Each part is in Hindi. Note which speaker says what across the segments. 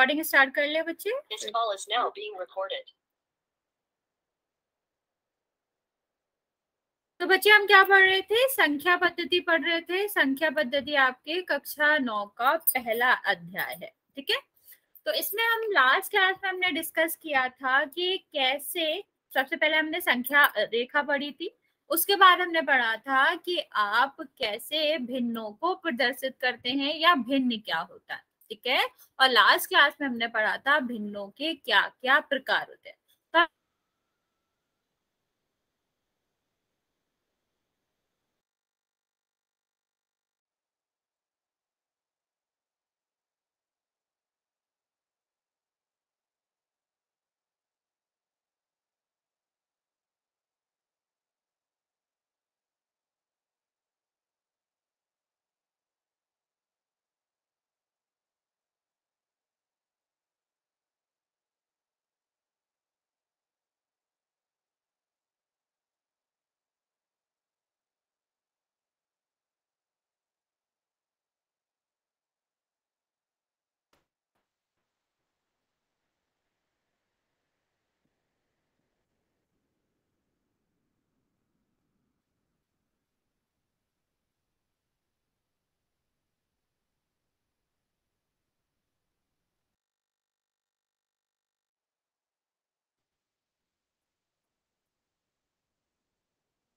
Speaker 1: रिकॉर्डिंग स्टार्ट कर ले बच्चे।
Speaker 2: This call is now being recorded.
Speaker 1: तो बच्चे हम क्या पढ़ रहे थे? संख्या पद्धति पढ़ रहे थे। संख्या पद्धति आपके कक्षा 9 का पहला अध्याय है, ठीक है। तो इसमें हम लास्ट क्लास में हमने डिस्कस किया था कि कैसे, सबसे पहले हमने संख्या रेखा पढ़ी थी, उसके बाद हमने पढ़ा था कि आप कैसे भिन्नों को प्रदर्शित करते हैं या भिन्न क्या होता है, ठीक है। और लास्ट क्लास में हमने पढ़ा था भिन्नों के क्या क्या प्रकार होते हैं।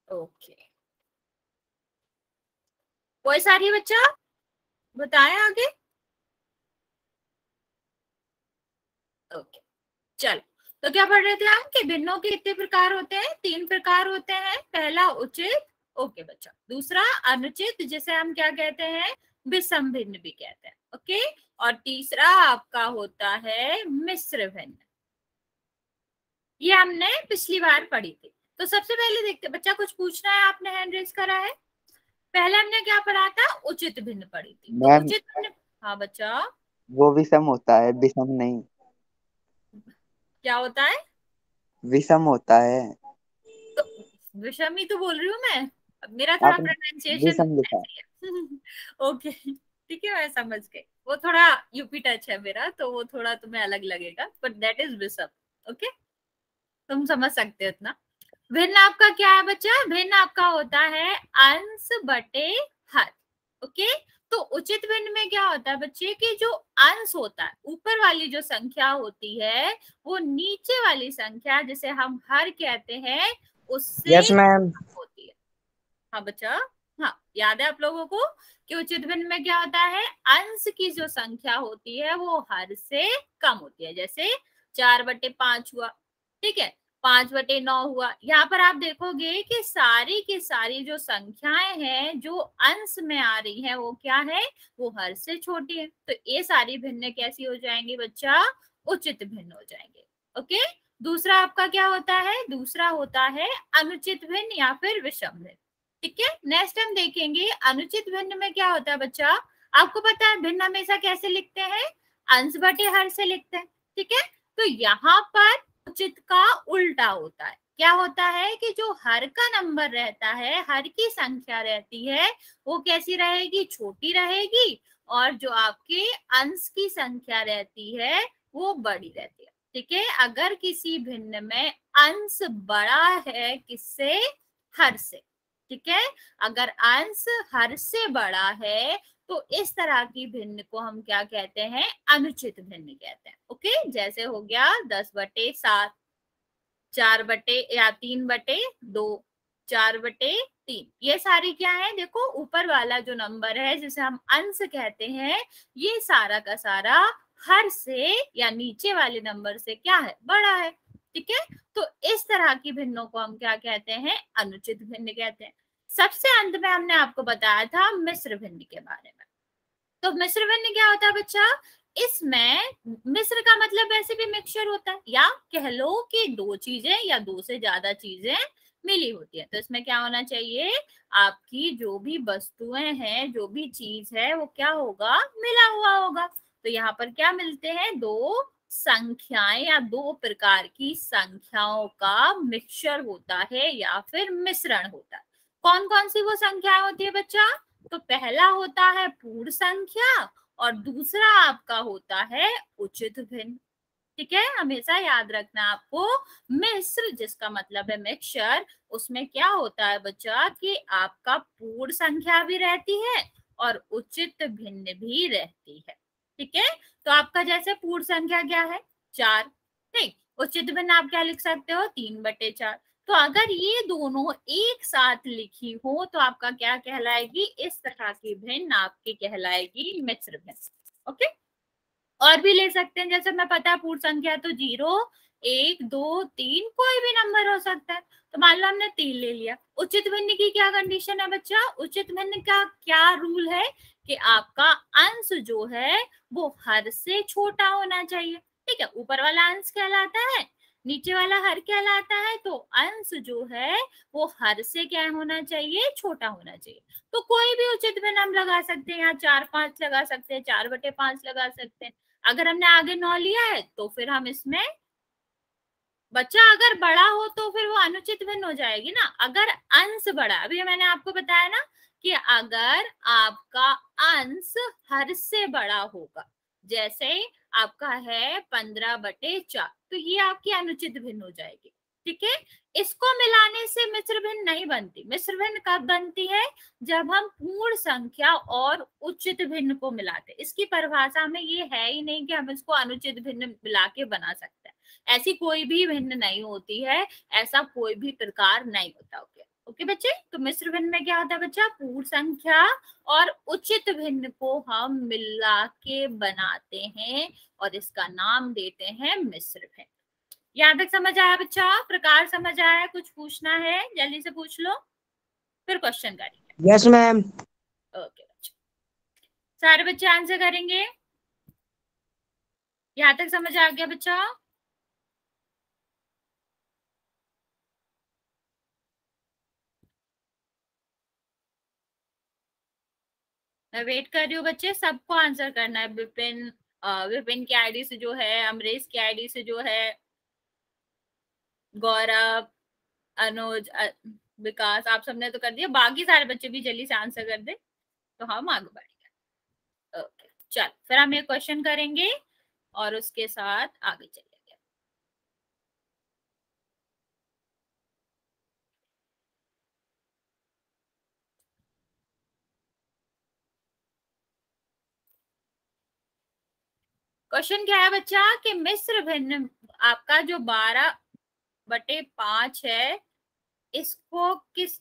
Speaker 1: ओके, कोई सारी बच्चा बताएं आगे। ओके, चलो। तो क्या पढ़ रहे थे हम कि भिन्नों के कितने प्रकार होते हैं? 3 प्रकार होते हैं। पहला उचित, ओके बच्चा। दूसरा अनुचित, जिसे हम क्या कहते हैं? विषम भिन्न भी कहते हैं, ओके। और तीसरा आपका होता है मिश्र भिन्न। ये हमने पिछली बार पढ़ी थी। तो सबसे पहले देखते, बच्चा कुछ पूछना है? आपने हैंड रेज करा है। पहले हमने क्या पढ़ा था? उचित भिन्न पढ़ी थी। तो उचित भिन्न, हाँ बच्चा,
Speaker 3: वो विषम होता है, विषम नहीं।
Speaker 1: क्या होता है?
Speaker 3: विषम होता है।
Speaker 1: तो विषम ही तो बोल रही हूँ मैं। अब मेरा थोड़ा
Speaker 3: आपने
Speaker 1: प्रोनाउंसिएशन
Speaker 3: विषम लिखा।
Speaker 1: ओके, ठीक है, मैं समझ गई। वो थोड़ा यूपी टच है मेरा, तो वो थोड़ा तुम्हें अलग लगेगा, बट दैट इज विषम, ओके। तुम समझ सकते हो इतना। भिन्न आपका क्या है बच्चा? भिन्न आपका होता है अंश बटे हर, ओके। तो उचित भिन्न में क्या होता है बच्चे कि जो अंश होता है, ऊपर वाली जो संख्या होती है, वो नीचे वाली संख्या जिसे हम हर कहते हैं उससे
Speaker 3: यस मैम
Speaker 1: होती है। हाँ बच्चा, हाँ याद है आप लोगों को कि उचित भिन्न में क्या होता है? अंश की जो संख्या होती है वो हर से कम होती है। जैसे 4/5 हुआ, ठीक है, 5/9 हुआ। यहाँ पर आप देखोगे कि सारी की सारी जो संख्याएं हैं जो अंश में आ रही हैं वो क्या है? वो हर से छोटी है। तो ये सारी भिन्न कैसी हो जाएंगी बच्चा? उचित भिन्न हो जाएंगे, ओके। दूसरा आपका क्या होता है? दूसरा होता है अनुचित भिन्न या फिर विषम भिन्न, ठीक है। नेक्स्ट हम देखेंगे अनुचित भिन्न में क्या होता है बच्चा। आपको पता है भिन्न हमेशा कैसे लिखते हैं? अंश बटे हर से लिखते हैं, ठीक है। तो यहाँ पर उचित का उल्टा होता है। क्या होता है कि जो हर का नंबर रहता है, हर की संख्या रहती है, वो कैसी रहेगी? छोटी रहेगी। और जो आपके अंश की संख्या रहती है वो बड़ी रहती है, ठीक है। अगर किसी भिन्न में अंश बड़ा है किससे? हर से, ठीक है। अगर अंश हर से बड़ा है तो इस तरह की भिन्न को हम क्या कहते हैं? अनुचित भिन्न कहते हैं, ओके। जैसे हो गया 10/7, 3/2, 4/3। ये सारी क्या है? देखो ऊपर वाला जो नंबर है जिसे हम अंश कहते हैं, ये सारा का सारा हर से या नीचे वाले नंबर से क्या है? बड़ा है, ठीक है। तो इस तरह की भिन्नों को हम क्या कहते हैं? अनुचित भिन्न कहते हैं। सबसे अंत में हमने आपको बताया था मिश्र भिन्न के बारे में। तो मिश्र भिन्न क्या होता है बच्चा? इसमें मिश्र का मतलब वैसे भी मिक्सचर होता है, या कह लो कि दो चीजें या दो से ज्यादा चीजें मिली होती है। तो इसमें क्या होना चाहिए? आपकी जो भी वस्तुएं हैं, जो भी चीज है, वो क्या होगा? मिला हुआ होगा। तो यहाँ पर क्या मिलते हैं? दो संख्याएं या दो प्रकार की संख्याओं का मिक्सचर होता है या फिर मिश्रण होता है। कौन कौन सी वो संख्याएं होती है बच्चा? तो पहला होता है पूर्ण संख्या और दूसरा आपका होता है उचित भिन्न। ठीक है, हमेशा याद रखना आपको, मिश्र जिसका मतलब है मिक्सचर, उसमें क्या होता है बच्चा कि आपका पूर्ण संख्या भी रहती है और उचित भिन्न भी रहती है। ठीक है, तो आपका जैसे पूर्ण संख्या क्या है 4, ठीक, उचित भिन्न आप क्या लिख सकते हो 3/4। तो अगर ये दोनों एक साथ लिखी हो तो आपका क्या कहलाएगी, इस तरह की भिन्न आपकी कहलाएगी मिश्र भिन्न। ओके, और भी ले सकते हैं, जैसे मैं पता है पूर्ण संख्या तो 0, 1, 2, 3 कोई भी नंबर हो सकता है, तो मान लो हमने 3 ले लिया। उचित भिन्न की क्या कंडीशन है बच्चा, उचित भिन्न का क्या रूल है कि आपका अंश जो है वो हर से छोटा होना चाहिए। ठीक है, ऊपर वाला अंश कहलाता है, नीचे वाला हर कहलाता है, तो अंश जो है वो हर से क्या होना चाहिए, छोटा होना चाहिए। तो कोई भी उचित भिन्न हम लगा सकते हैं, यहाँ 4, 5 लगा सकते हैं, 4/5 लगा सकते हैं। अगर हमने आगे 9 लिया है तो फिर हम इसमें, बच्चा अगर बड़ा हो तो फिर वो अनुचित भिन्न हो जाएगी ना। अगर अंश बड़ा, अभी मैंने आपको बताया ना कि अगर आपका अंश हर से बड़ा होगा, जैसे आपका है 15/4, तो ये आपकी अनुचित भिन्न हो जाएगी। ठीक है, इसको मिलाने से मिश्र भिन्न नहीं बनती। मिश्र भिन्न कब बनती है, जब हम पूर्ण संख्या और उचित भिन्न को मिलाते हैं। इसकी परिभाषा में ये है ही नहीं कि हम इसको अनुचित भिन्न मिला के बना सकते हैं, ऐसी कोई भी भिन्न नहीं होती है, ऐसा कोई भी प्रकार नहीं होता। ओके ओके बच्चे, तो मिश्र भिन्न में क्या होता है बच्चा, पूर्ण संख्या और उचित भिन्न को हम मिला के बनाते हैं और इसका नाम देते हैं मिश्र भिन्न। यहाँ तक समझ आया बच्चा, प्रकार समझ आया, कुछ पूछना है जल्दी से पूछ लो, फिर क्वेश्चन करेंगे।
Speaker 4: Yes ma'am.
Speaker 1: ओके बच्चा, सारे बच्चे आंसर करेंगे, यहाँ तक समझ आ गया बच्चा। मैं वेट कर रही हूँ बच्चे, सबको आंसर करना है। विपिन, विपिन की आईडी से जो है, अमरीश की आईडी से जो है, गौरव, अनुज, विकास, आप सबने तो कर दिया, बाकी सारे बच्चे भी जल्दी से आंसर कर दे तो हम आगे बढ़ेंगे। ओके चल, फिर हम ये क्वेश्चन करेंगे और उसके साथ आगे चलेंगे। क्वेश्चन क्या है बच्चा कि मिश्र भिन्न आपका जो 12/5 है, इसको किस,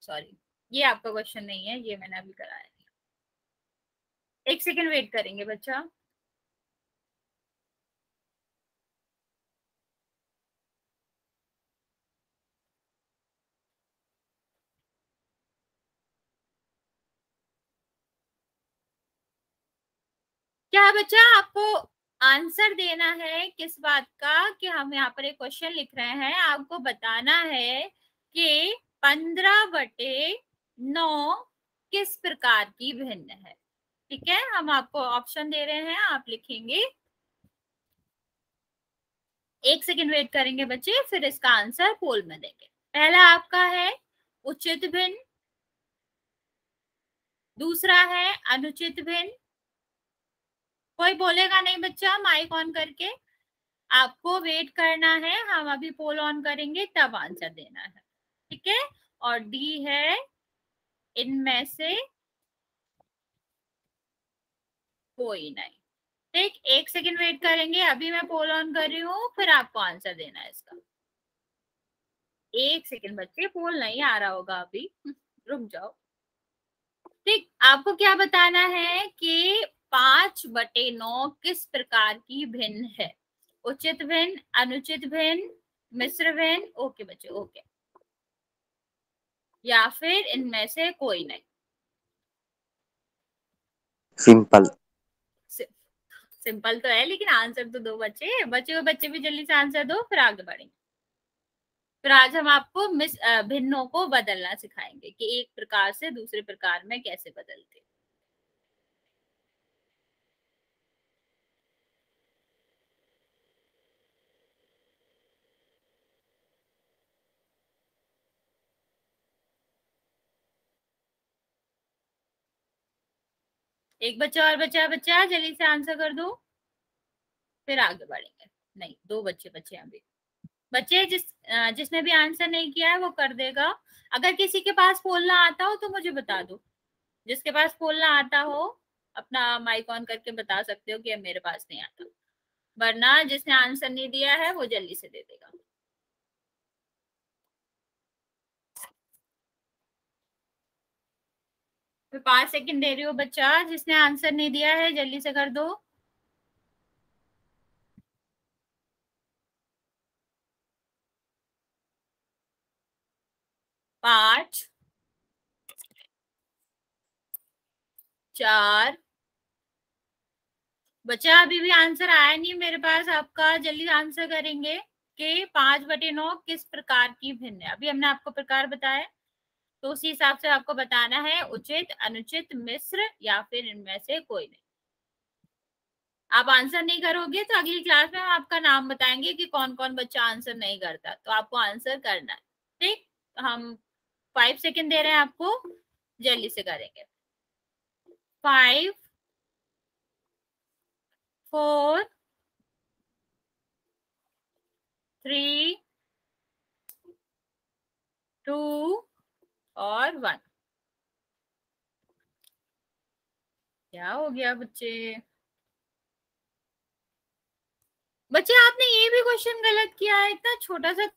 Speaker 1: सॉरी ये आपका क्वेश्चन नहीं है, ये मैंने अभी कराया। एक सेकेंड वेट करेंगे बच्चा। क्या है बच्चा, आपको आंसर देना है किस बात का कि हम यहाँ पर एक क्वेश्चन लिख रहे हैं, आपको बताना है कि 15/9 किस प्रकार की भिन्न है। ठीक है, हम आपको ऑप्शन दे रहे हैं, आप लिखेंगे। एक सेकेंड वेट करेंगे बच्चे, फिर इसका आंसर पोल में देंगे। पहला आपका है उचित भिन्न, दूसरा है अनुचित भिन्न। कोई बोलेगा नहीं बच्चा, माइक ऑन करके आपको वेट करना है, हम अभी पोल ऑन करेंगे तब आंसर देना है। ठीक है, और डी है इनमें से कोई नहीं। ठीक, एक सेकेंड वेट करेंगे, अभी मैं पोल ऑन कर रही हूँ, फिर आपको आंसर देना है इसका। एक सेकेंड बच्चे, पोल नहीं आ रहा होगा अभी, रुक जाओ। ठीक, आपको क्या बताना है कि 5/9 किस प्रकार की भिन्न है, उचित भिन्न, अनुचित भिन्न, मिश्र भिन्न। ओके बच्चे, ओके, या फिर इनमें से कोई नहीं।
Speaker 3: सिंपल।
Speaker 1: सिंपल तो है, लेकिन आंसर तो दो बच्चे, बचे हुए बच्चे भी जल्दी से आंसर दो, फिर आगे बढ़ेंगे। फिर आज हम आपको भिन्नों को बदलना सिखाएंगे कि एक प्रकार से दूसरे प्रकार में कैसे बदलते। एक बच्चा और बचा, बच्चा जल्दी से आंसर कर दो, फिर आगे बढ़ेंगे। नहीं, दो बच्चे बचे हैं अभी। बच्चे जिसने भी आंसर नहीं किया है वो कर देगा। अगर किसी के पास बोलना आता हो तो मुझे बता दो। जिसके पास बोलना आता हो अपना माइक ऑन करके बता सकते हो कि अब मेरे पास नहीं आता, वरना जिसने आंसर नहीं दिया है वो जल्दी से दे देगा। फिर 5 सेकंड दे रही हो बच्चा, जिसने आंसर नहीं दिया है जल्दी से कर दो। 5, 4। बच्चा अभी भी आंसर आया नहीं मेरे पास आपका, जल्दी आंसर करेंगे कि 5/9 किस प्रकार की भिन्न है। अभी हमने आपको प्रकार बताया, तो उसी हिसाब से आपको बताना है उचित, अनुचित, मिश्र या फिर इनमें से कोई नहीं। आप आंसर नहीं करोगे तो अगली क्लास में हम आपका नाम बताएंगे कि कौन कौन बच्चा आंसर नहीं करता, तो आपको आंसर करना है। ठीक, तो हम 5 सेकंड दे रहे हैं आपको, जल्दी से करेंगे। 5, 4, 3, 2 और 1। क्या हो गया बच्चे? बच्चे आपने ये भी क्वेश्चन गलत किया है, इतना छोटा सा।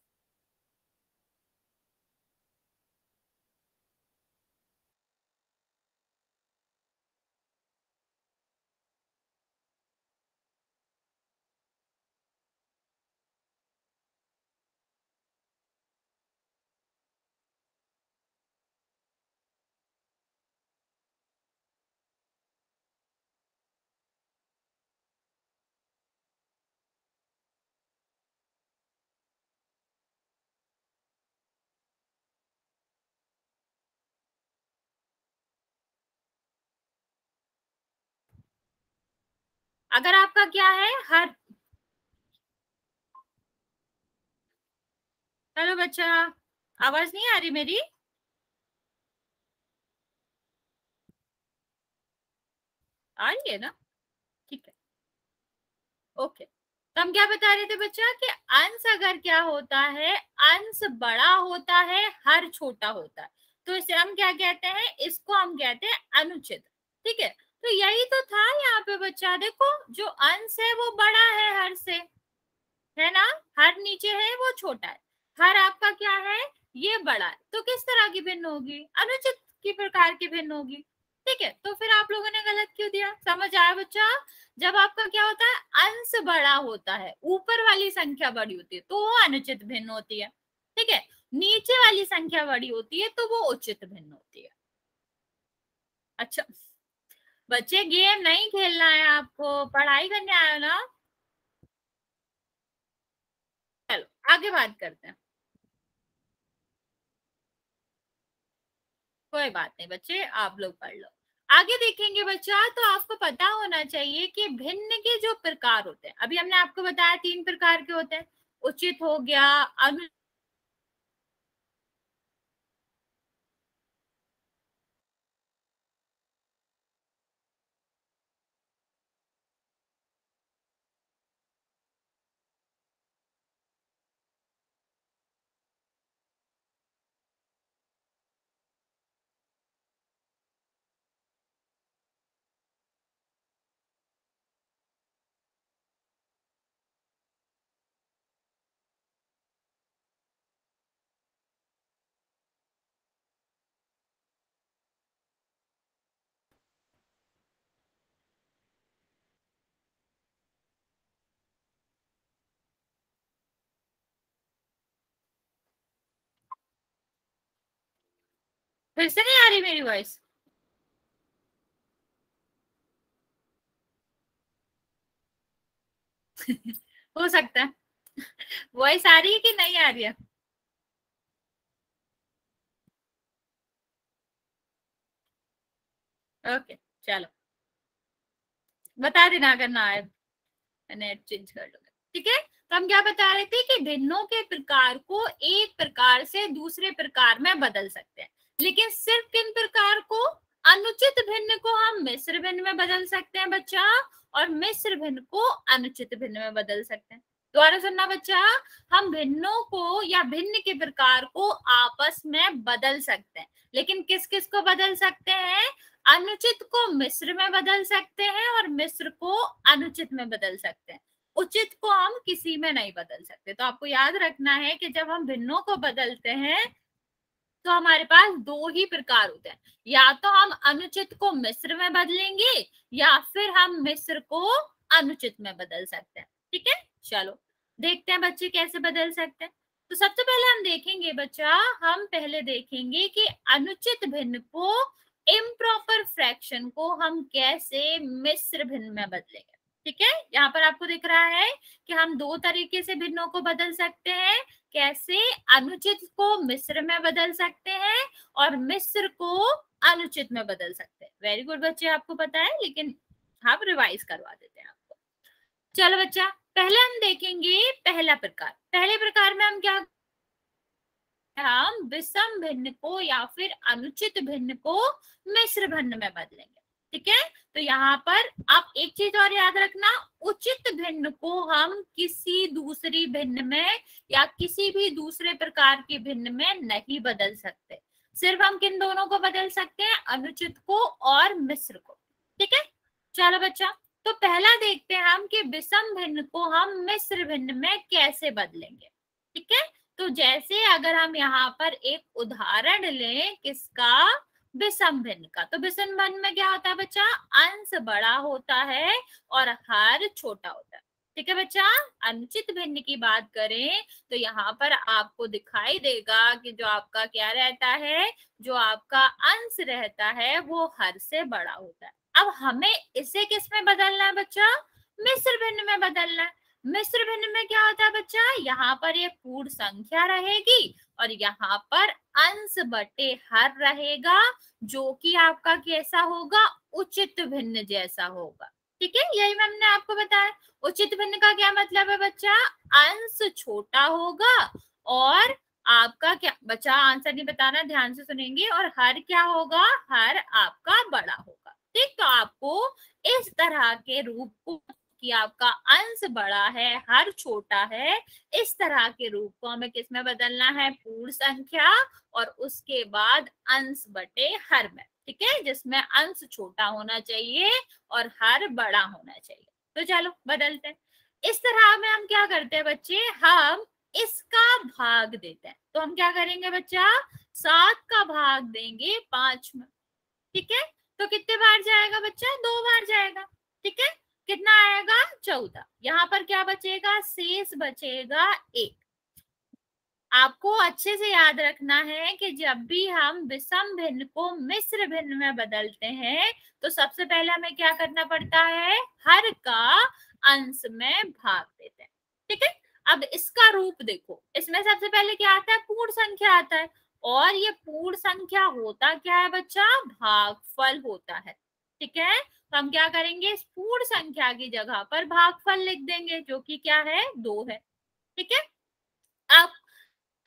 Speaker 1: अगर आपका क्या है हर, हेलो बच्चा, आवाज नहीं आ रही मेरी? आ रही है ना? ठीक है, ओके। तो हम क्या बता रहे थे बच्चा कि अंश अगर क्या होता है, अंश बड़ा होता है, हर छोटा होता है, तो इसे हम क्या कहते हैं? इसको हम कहते हैं अनुचित। ठीक है, तो यही तो था यहाँ पे बच्चा, देखो जो अंश है वो बड़ा है हर से, है ना? हर नीचे है वो छोटा है, हर आपका क्या है? ये बड़ा है, तो किस तरह की भिन्न होगी? अनुचित की प्रकार की भिन्न होगी। ठीक है, तो फिर आप लोगों ने गलत क्यों दिया? समझ आया बच्चा? जब आपका क्या होता है, अंश बड़ा होता है, ऊपर वाली संख्या बड़ी होती है, तो वो अनुचित भिन्न होती है। ठीक है, नीचे वाली संख्या बड़ी होती है तो वो उचित भिन्न होती है। अच्छा बच्चे, गेम नहीं खेलना है आपको, पढ़ाई करने आए हो ना? चलो आगे बात करते हैं। कोई बात नहीं बच्चे, आप लोग पढ़ लो। आगे देखेंगे बच्चा, तो आपको पता होना चाहिए कि भिन्न के जो प्रकार होते हैं, अभी हमने आपको बताया 3 प्रकार के होते हैं। उचित हो गया, अनु फिर से नहीं आ रही मेरी वॉइस? हो सकता है वॉइस आ रही है कि नहीं आ रही है। ओके चलो, बता देना अगर ना आए, नेट चेंज कर लूंगा। ठीक है, तो हम क्या बता रहे थे कि भिन्नों के प्रकार को एक प्रकार से दूसरे प्रकार में बदल सकते हैं, लेकिन सिर्फ किन प्रकार को? अनुचित भिन्न को हम मिश्र भिन्न में बदल सकते हैं बच्चा, और मिश्र भिन्न को अनुचित भिन्न में बदल सकते हैं। दोबारा सुनना बच्चा, हम भिन्नों को या भिन्न के प्रकार को आपस में बदल सकते हैं, लेकिन किस किस को बदल सकते हैं? अनुचित को मिश्र में बदल सकते हैं और मिश्र को अनुचित में बदल सकते हैं। उचित को हम किसी में नहीं बदल सकते। तो आपको याद रखना है कि जब हम भिन्नों को बदलते हैं तो हमारे पास दो ही प्रकार होते हैं, या तो हम अनुचित को मिश्र में बदलेंगे या फिर हम मिश्र को अनुचित में बदल सकते हैं। ठीक है, चलो देखते हैं बच्चे कैसे बदल सकते हैं। तो सबसे पहले हम देखेंगे बच्चा, हम पहले देखेंगे कि अनुचित भिन्न को, इम्प्रॉपर फ्रैक्शन को हम कैसे मिश्र भिन्न में बदलेंगे। ठीक है, यहाँ पर आपको दिख रहा है कि हम दो तरीके से भिन्नों को बदल सकते हैं। कैसे? अनुचित को मिश्र में बदल सकते हैं और मिश्र को अनुचित में बदल सकते हैं। वेरी गुड बच्चे, आपको पता है, लेकिन हम रिवाइज करवा देते हैं आपको। चलो बच्चा, पहले हम देखेंगे पहला प्रकार। पहले प्रकार में हम क्या, हम विषम भिन्न को या फिर अनुचित भिन्न को मिश्र भिन्न में बदलेंगे। ठीक है, तो यहाँ पर आप एक चीज और याद रखना, उचित भिन्न को हम किसी दूसरी भिन्न में या किसी भी दूसरे प्रकार के भिन्न में नहीं बदल सकते। सिर्फ हम किन दोनों को बदल सकते हैं? अनुचित को और मिश्र को। ठीक है, चलो बच्चा, तो पहला देखते हैं हम कि विषम भिन्न को हम मिश्र भिन्न में कैसे बदलेंगे। ठीक है, तो जैसे अगर हम यहाँ पर एक उदाहरण लें, किसका? विषम भिन्न का। तो विषम भिन्न में क्या होता है बच्चा? अंश बड़ा होता है और हर छोटा होता है। ठीक है बच्चा, अनुचित भिन्न की बात करें तो यहाँ पर आपको दिखाई देगा कि जो आपका क्या रहता है, जो आपका अंश रहता है वो हर से बड़ा होता है। अब हमें इसे किस में बदलना है बच्चा? मिश्र भिन्न में बदलना है। मिश्र भिन्न में क्या होता है बच्चा? यहाँ पर एक पूर्ण संख्या रहेगी और यहाँ पर अंश बटे हर रहेगा, जो कि आपका कैसा होगा? उचित भिन्न जैसा होगा। ठीक है, यही हमने आपको बताया। उचित भिन्न का क्या मतलब है बच्चा? अंश छोटा होगा और आपका क्या बच्चा, आंसर नहीं बताना, ध्यान से सुनेंगे, और हर क्या होगा? हर आपका बड़ा होगा। ठीक, तो आपको इस तरह के रूप को कि आपका अंश बड़ा है, हर छोटा है, इस तरह के रूप को हमें किस में बदलना है? पूर्ण संख्या और उसके बाद अंश बटे हर में। ठीक है, जिसमें अंश छोटा होना चाहिए और हर बड़ा होना चाहिए। तो चलो बदलते हैं। इस तरह में हम क्या करते हैं बच्चे? हम इसका भाग देते हैं। तो हम क्या करेंगे बच्चा? 7 का भाग देंगे 5 में। ठीक है, तो कितने बार जाएगा बच्चा? 2 बार जाएगा। ठीक है, कितना आएगा? 14। यहाँ पर क्या बचेगा? शेष बचेगा 1। आपको अच्छे से याद रखना है कि जब भी हम विषम भिन्न को मिश्र भिन्न में बदलते हैं तो सबसे पहले हमें क्या करना पड़ता है? हर का अंश में भाग देते हैं। ठीक है, अब इसका रूप देखो, इसमें सबसे पहले क्या आता है? पूर्ण संख्या आता है, और ये पूर्ण संख्या होता क्या है बच्चा? भागफल होता है। ठीक है, तो हम क्या करेंगे? इस पूर्ण संख्या की जगह पर भागफल लिख देंगे, जो कि क्या है? 2 है। ठीक है, अब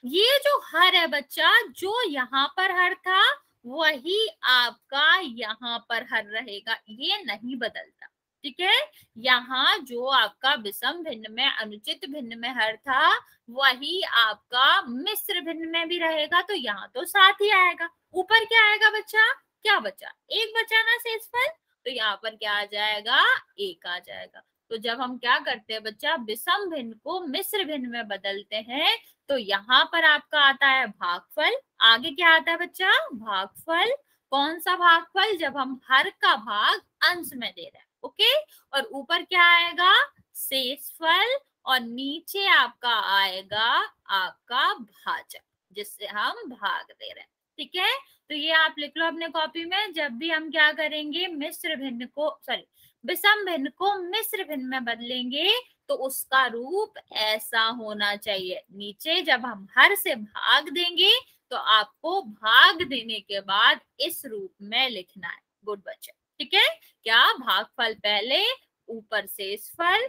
Speaker 1: ये जो हर है बच्चा, जो यहाँ पर हर था वही आपका यहाँ पर हर रहेगा, ये नहीं बदलता। ठीक है, यहाँ जो आपका विषम भिन्न में, अनुचित भिन्न में हर था वही आपका मिश्र भिन्न में भी रहेगा। तो यहाँ तो 7 ही आएगा। ऊपर क्या आएगा बच्चा? क्या बचा? 1 बचा ना शेषफल, तो यहाँ पर क्या आ जाएगा? 1 आ जाएगा। तो जब हम क्या करते हैं बच्चा? विषम भिन्न को मिश्र भिन्न में बदलते हैं तो यहाँ पर आपका आता है भागफल। आगे क्या आता है बच्चा? भागफल। कौन सा भागफल? जब हम हर का भाग अंश में दे रहे हैं। ओके, और ऊपर क्या आएगा? शेषफल, और नीचे आपका आएगा आपका भाजक, जिससे हम भाग दे रहे हैं। ठीक है, तो ये आप लिख लो अपने कॉपी में। जब भी हम क्या करेंगे? मिश्र भिन्न को, सॉरी, विषम भिन्न को मिश्र भिन्न में बदलेंगे तो उसका रूप ऐसा होना चाहिए। नीचे जब हम हर से भाग देंगे तो आपको भाग देने के बाद इस रूप में लिखना है। गुड बच्चे, ठीक है, क्या? भागफल पहले, ऊपर शेषफल,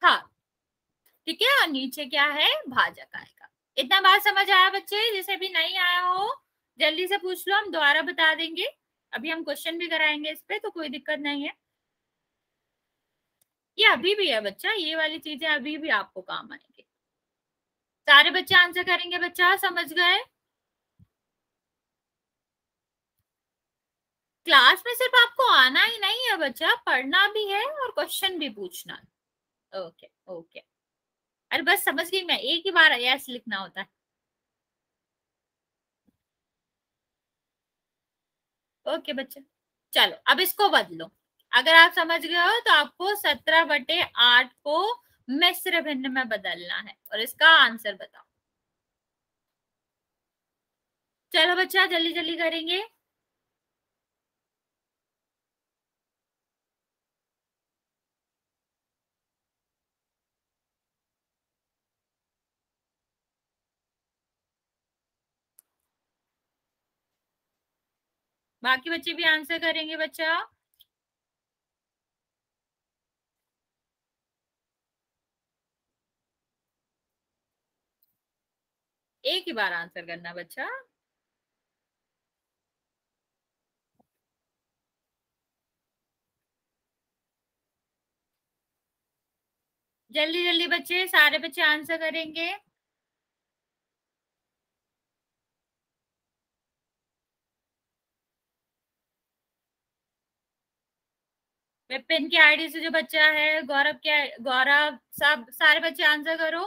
Speaker 1: हाँ, ठीक है, और नीचे क्या है? भाजक आएगा। इतना बात समझ आया बच्चे? जिसे भी नहीं आया हो जल्दी से पूछ लो, हम दोबारा बता देंगे। अभी हम क्वेश्चन भी कराएंगे इस पे, तो कोई दिक्कत नहीं है। ये अभी भी है बच्चा, ये वाली चीजें अभी भी आपको काम आएंगे। सारे बच्चे आंसर करेंगे बच्चा, समझ गए? क्लास में सिर्फ आपको आना ही नहीं है बच्चा, पढ़ना भी है और क्वेश्चन भी पूछना है। ओके ओके, अरे बस समझ गई मैं, एक ही बार यस लिखना होता है। ओके बच्चा, चलो अब इसको बदलो। अगर आप समझ गए हो तो आपको 17/8 को मिश्र भिन्न में बदलना है और इसका आंसर बताओ। चलो बच्चा जल्दी जल्दी करेंगे। बाकी बच्चे भी आंसर करेंगे बच्चा। एक ही बार आंसर करना बच्चा। जल्दी जल्दी बच्चे, सारे बच्चे आंसर करेंगे। विपिन की आईडी से जो बच्चा है, गौरव के, गौरव, सब सारे बच्चे आंसर करो।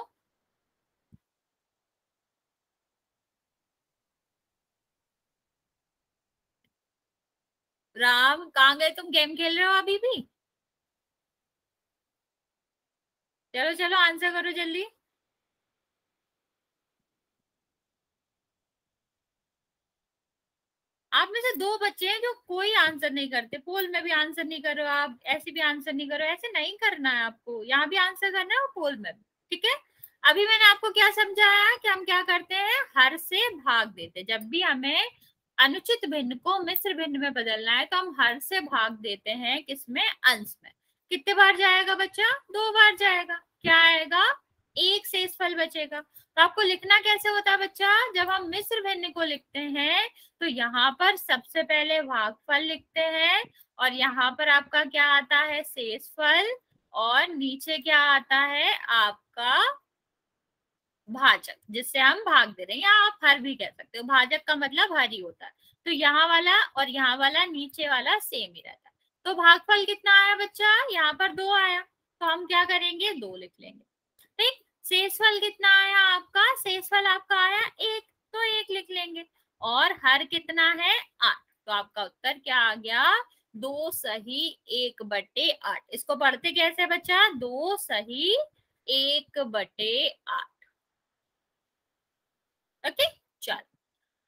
Speaker 1: राम कहाँ गए तुम, गेम खेल रहे हो अभी भी? चलो चलो आंसर करो जल्दी। आप में से दो बच्चे हैं जो कोई आंसर नहीं करते, पोल में भी आंसर नहीं करो, आप ऐसे भी आंसर नहीं करो, ऐसे नहीं करना है आपको, यहाँ भी आंसर करना है और पोल में भी। ठीक है, अभी मैंने आपको क्या समझाया कि हम क्या करते हैं, हर से भाग देते हैं। जब भी हमें अनुचित भिन्न को मिश्र भिन्न में बदलना है तो हम हर से भाग देते हैं, किसमें, अंश में। कितने बार जाएगा बच्चा, 2 बार जाएगा। क्या आएगा, एक शेषफल बचेगा। तो आपको लिखना कैसे होता है बच्चा, जब हम मिश्र भिन्न को लिखते हैं तो यहाँ पर सबसे पहले भागफल लिखते हैं और यहाँ पर आपका क्या आता है, शेषफल, और नीचे क्या आता है आपका भाजक, जिससे हम भाग दे रहे हैं, या आप हर भी कह सकते हो, भाजक का मतलब हर ही होता है। तो यहाँ वाला और यहाँ वाला नीचे वाला सेम ही रहता है। तो भागफल कितना आया बच्चा, यहाँ पर 2 आया, तो हम क्या करेंगे, 2 लिख लेंगे। ठीक, शेषफल कितना आया आपका, शेषफल आपका आया 1, तो 1 लिख लेंगे। और हर कितना है, 8, तो आपका उत्तर क्या आ गया, 2 सही 1/8। इसको पढ़ते कैसे बच्चा, 2 सही 1/8। ओके, चलो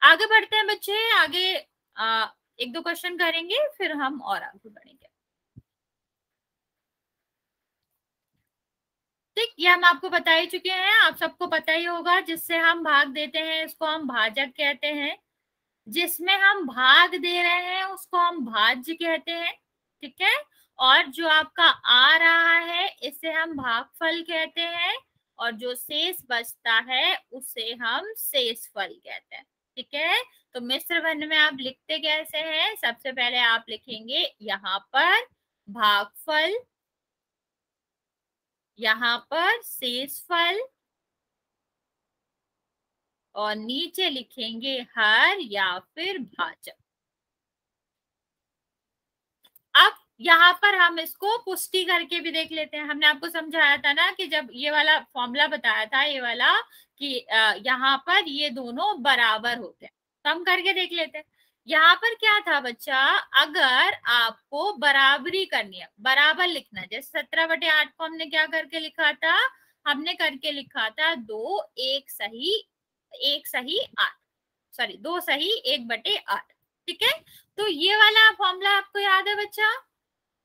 Speaker 1: आगे बढ़ते हैं बच्चे। आगे एक दो क्वेश्चन करेंगे, फिर हम और आगे बढ़ेंगे। ठीक, ये हम आपको बता ही चुके हैं, आप सबको पता ही होगा, जिससे हम भाग देते हैं इसको हम भाजक कहते हैं, जिसमें हम भाग दे रहे हैं उसको हम भाज्य कहते हैं। ठीक है, और जो आपका आ रहा है इसे हम भागफल कहते हैं, और जो शेष बचता है उसे हम शेषफल कहते हैं। ठीक है, तो मिश्र भिन्न में आप लिखते कैसे हैं, सबसे पहले आप लिखेंगे यहाँ पर भागफल, यहाँ पर शेषफल, और नीचे लिखेंगे हर या फिर भाजक। अब यहाँ पर हम इसको पुष्टि करके भी देख लेते हैं। हमने आपको समझाया था ना कि जब ये वाला फॉर्मूला बताया था, ये वाला, कि यहाँ पर ये दोनों बराबर होते हैं, तो हम करके देख लेते हैं। यहाँ पर क्या था बच्चा, अगर आपको बराबरी करनी है, बराबर लिखना है, जैसे 17/8 को हमने क्या करके लिखा था, हमने करके लिखा था 2 सही 8, सॉरी 2 सही 1/8। ठीक है, तो ये वाला फॉर्मूला आपको याद है बच्चा,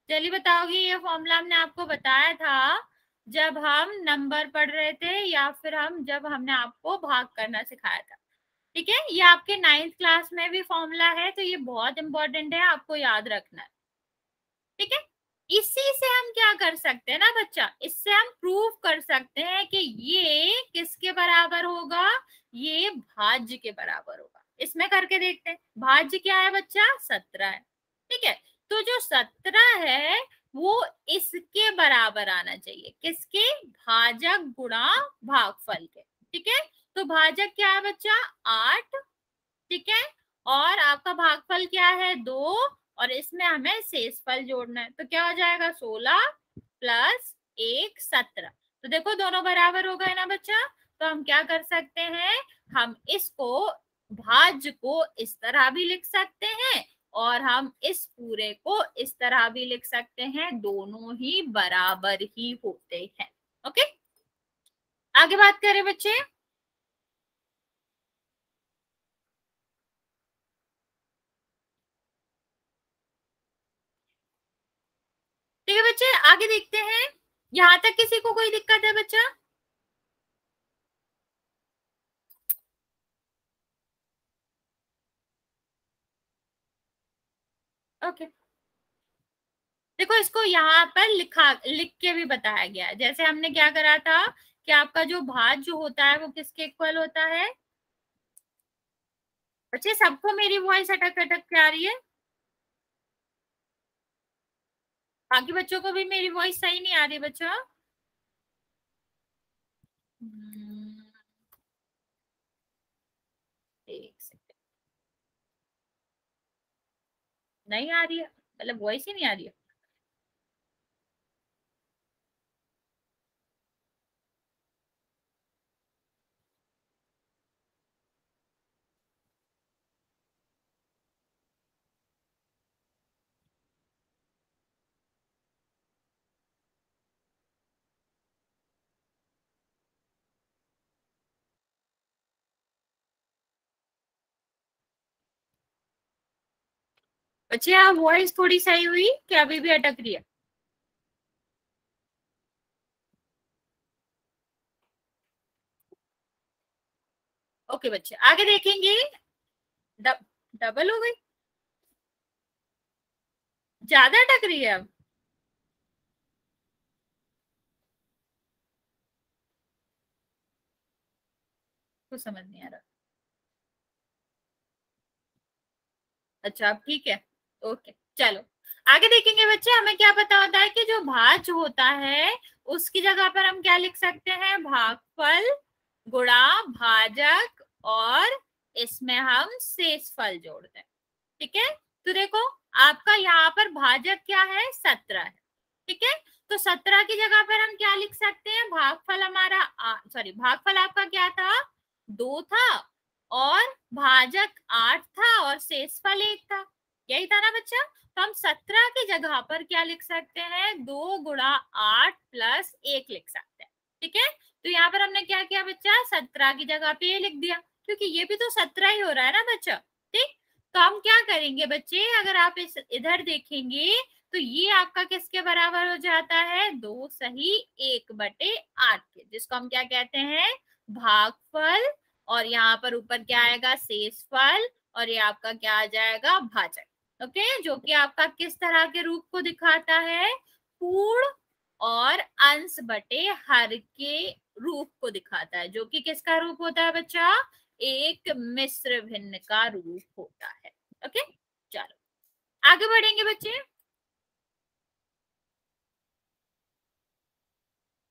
Speaker 1: चलिए बताओगे, ये फॉर्मूला हमने आपको बताया था जब हम नंबर पढ़ रहे थे, या फिर जब हमने आपको भाग करना सिखाया था। ठीक है, ये आपके 9th क्लास में भी फॉर्मूला है, तो ये बहुत इंपॉर्टेंट है, आपको याद रखना है। ठीक है, इसी से हम क्या कर सकते हैं ना बच्चा, इससे हम प्रूव कर सकते हैं कि ये किसके बराबर होगा, ये भाज्य के बराबर होगा। इसमें करके देखते हैं। भाज्य क्या है बच्चा? 17 है। ठीक है, तो जो 17 है वो इसके बराबर आना चाहिए। किसके? भाजक गुणा भागफल के। ठीक है, तो भाजक क्या है बच्चा? 8। ठीक है, और आपका भागफल क्या है? 2, और इसमें हमें शेषफल जोड़ना है, तो क्या हो जाएगा? 16 प्लस 1 17। तो देखो दोनों बराबर हो गए ना बच्चा। तो हम क्या कर सकते हैं? हम इसको भाज्य को इस तरह भी लिख सकते हैं और हम इस पूरे को इस तरह भी लिख सकते हैं, दोनों ही बराबर ही होते हैं। ओके, आगे बात करें बच्चे। ठीक है बच्चे, आगे देखते हैं। यहां तक किसी को कोई दिक्कत है बच्चा? ओके, देखो इसको यहाँ पर लिख के भी बताया गया है। जैसे हमने क्या करा था कि आपका जो भाज्य जो होता है वो किसके इक्वल होता है? बच्चे सबको मेरी वॉइस अटक अटक के आ रही है? बाकी बच्चों को भी मेरी वॉइस सही नहीं आ रही बच्चों? हम्म, एक सेकंड। नहीं आ रही है, मतलब वॉइस ही नहीं आ रही है। बच्चे आप वॉइस थोड़ी सही हुई कि अभी भी अटक रही है? ओके बच्चे, आगे देखेंगे। डबल हो गई? ज्यादा अटक रही है अब? कुछ समझ नहीं आ रहा। अच्छा अब ठीक है। ओके चलो, आगे देखेंगे बच्चे। हमें क्या पता होता है कि जो भाज्य होता है उसकी जगह पर हम क्या लिख सकते हैं? भागफल गुणा भाजक, और इसमें हम शेषफल जोड़ते हैं। ठीक है, तो देखो आपका यहाँ पर भाजक क्या है? 17 है। ठीक है, तो 17 की जगह पर हम क्या लिख सकते हैं? भागफल हमारा सॉरी, भागफल आपका क्या था? 2 था, और भाजक 8 था, और शेषफल 1 था। यही था ना बच्चा? तो हम 17 की जगह पर क्या लिख सकते हैं? 2 गुणा 8 प्लस 1 लिख सकते हैं। ठीक है, तो यहाँ पर हमने क्या किया बच्चा? 17 की जगह पे ये लिख दिया, क्योंकि ये भी तो 17 ही हो रहा है ना बच्चा। ठीक, तो हम क्या करेंगे बच्चे? अगर आप इस इधर देखेंगे तो ये आपका किसके बराबर हो जाता है? 2 सही 1/8 के, जिसको हम क्या कहते हैं? भागफल। और यहाँ पर ऊपर क्या आएगा? शेषफल। और ये आपका क्या आ जाएगा? भाजक। ओके, जो कि आपका किस तरह के रूप को दिखाता है? पूर्ण और अंश बटे हर के रूप को दिखाता है, जो कि किसका रूप होता है बच्चा? एक मिश्र भिन्न का रूप होता है। ओके, चलो आगे बढ़ेंगे बच्चे।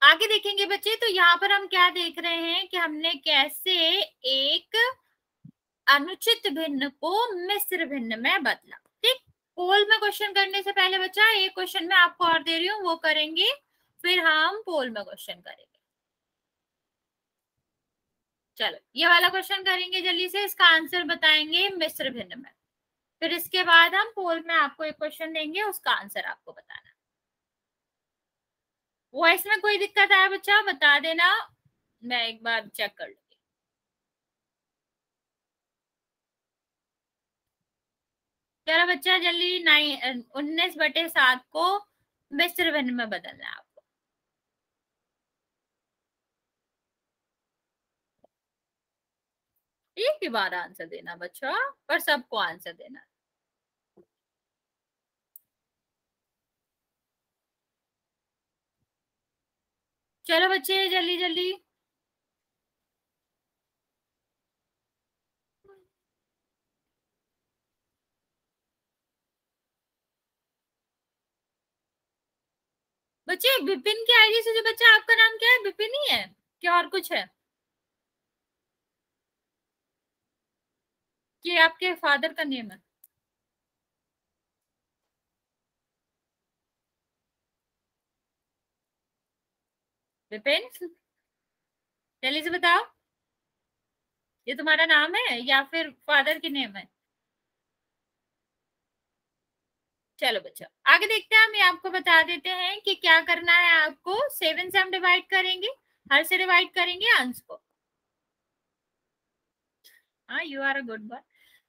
Speaker 1: आगे देखेंगे बच्चे, तो यहाँ पर हम क्या देख रहे हैं कि हमने कैसे एक अनुचित भिन्न को मिश्र भिन्न में बदला। ठीक, पोल में क्वेश्चन करने से पहले बच्चा एक क्वेश्चन मैं आपको और दे रही हूँ, वो करेंगे, फिर हम पोल में क्वेश्चन करेंगे। चलो ये वाला क्वेश्चन करेंगे जल्दी से, इसका आंसर बताएंगे मिश्र भिन्न में। फिर इसके बाद हम पोल में आपको एक क्वेश्चन देंगे, उसका आंसर आपको बताना। वॉइस में कोई दिक्कत आया बच्चा बता देना, मैं एक बार चेक कर लूंगी। चलो बच्चा जल्दी 19/7 को मिश्र भिन्न में बदलना है आपको। एक ही बार आंसर देना बच्चा, पर सबको आंसर देना। चलो बच्चे जल्दी जल्दी। बच्चे विपिन की आईडी से जो बच्चा आपका नाम क्या है, विपिन ही है क्या और कुछ है? कि आपके फादर का नेम है? विपिन, जल्दी से बताओ, ये तुम्हारा नाम है या फिर फादर की नेम है? चलो बच्चा आगे देखते हैं, हम ये आपको बता देते हैं कि क्या करना है आपको। 7 से हम डिवाइड करेंगे, हर से डिवाइड करेंगे अंश को। हाँ, you are a good boy.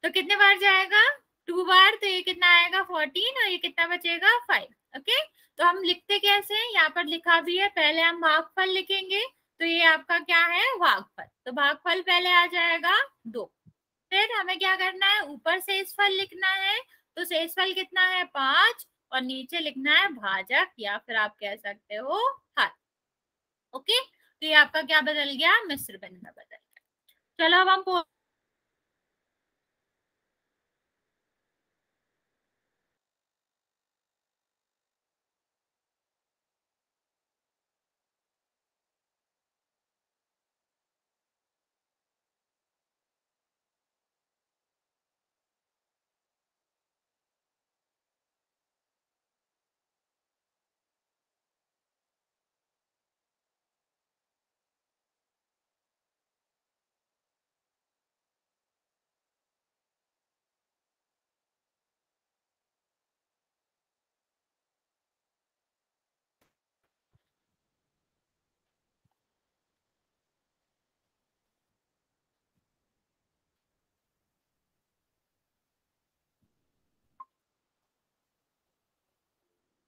Speaker 1: तो कितने बार जाएगा? 2 बार, तो ये कितना आएगा 14, और ये कितना बचेगा 5। ओके, तो हम लिखते कैसे हैं, यहाँ पर लिखा भी है, पहले हम भागफल लिखेंगे। तो ये आपका क्या है, भागफल। तो भागफल पहले आ जाएगा 2। फिर हमें क्या करना है, ऊपर शेषफल लिखना है। तो शेषफल कितना है 5, और नीचे लिखना है भाजक, या फिर आप कह सकते हो हर। ओके, तो ये आपका क्या बदल गया, मिश्र भिन्न में बदल गया। चलो अब हम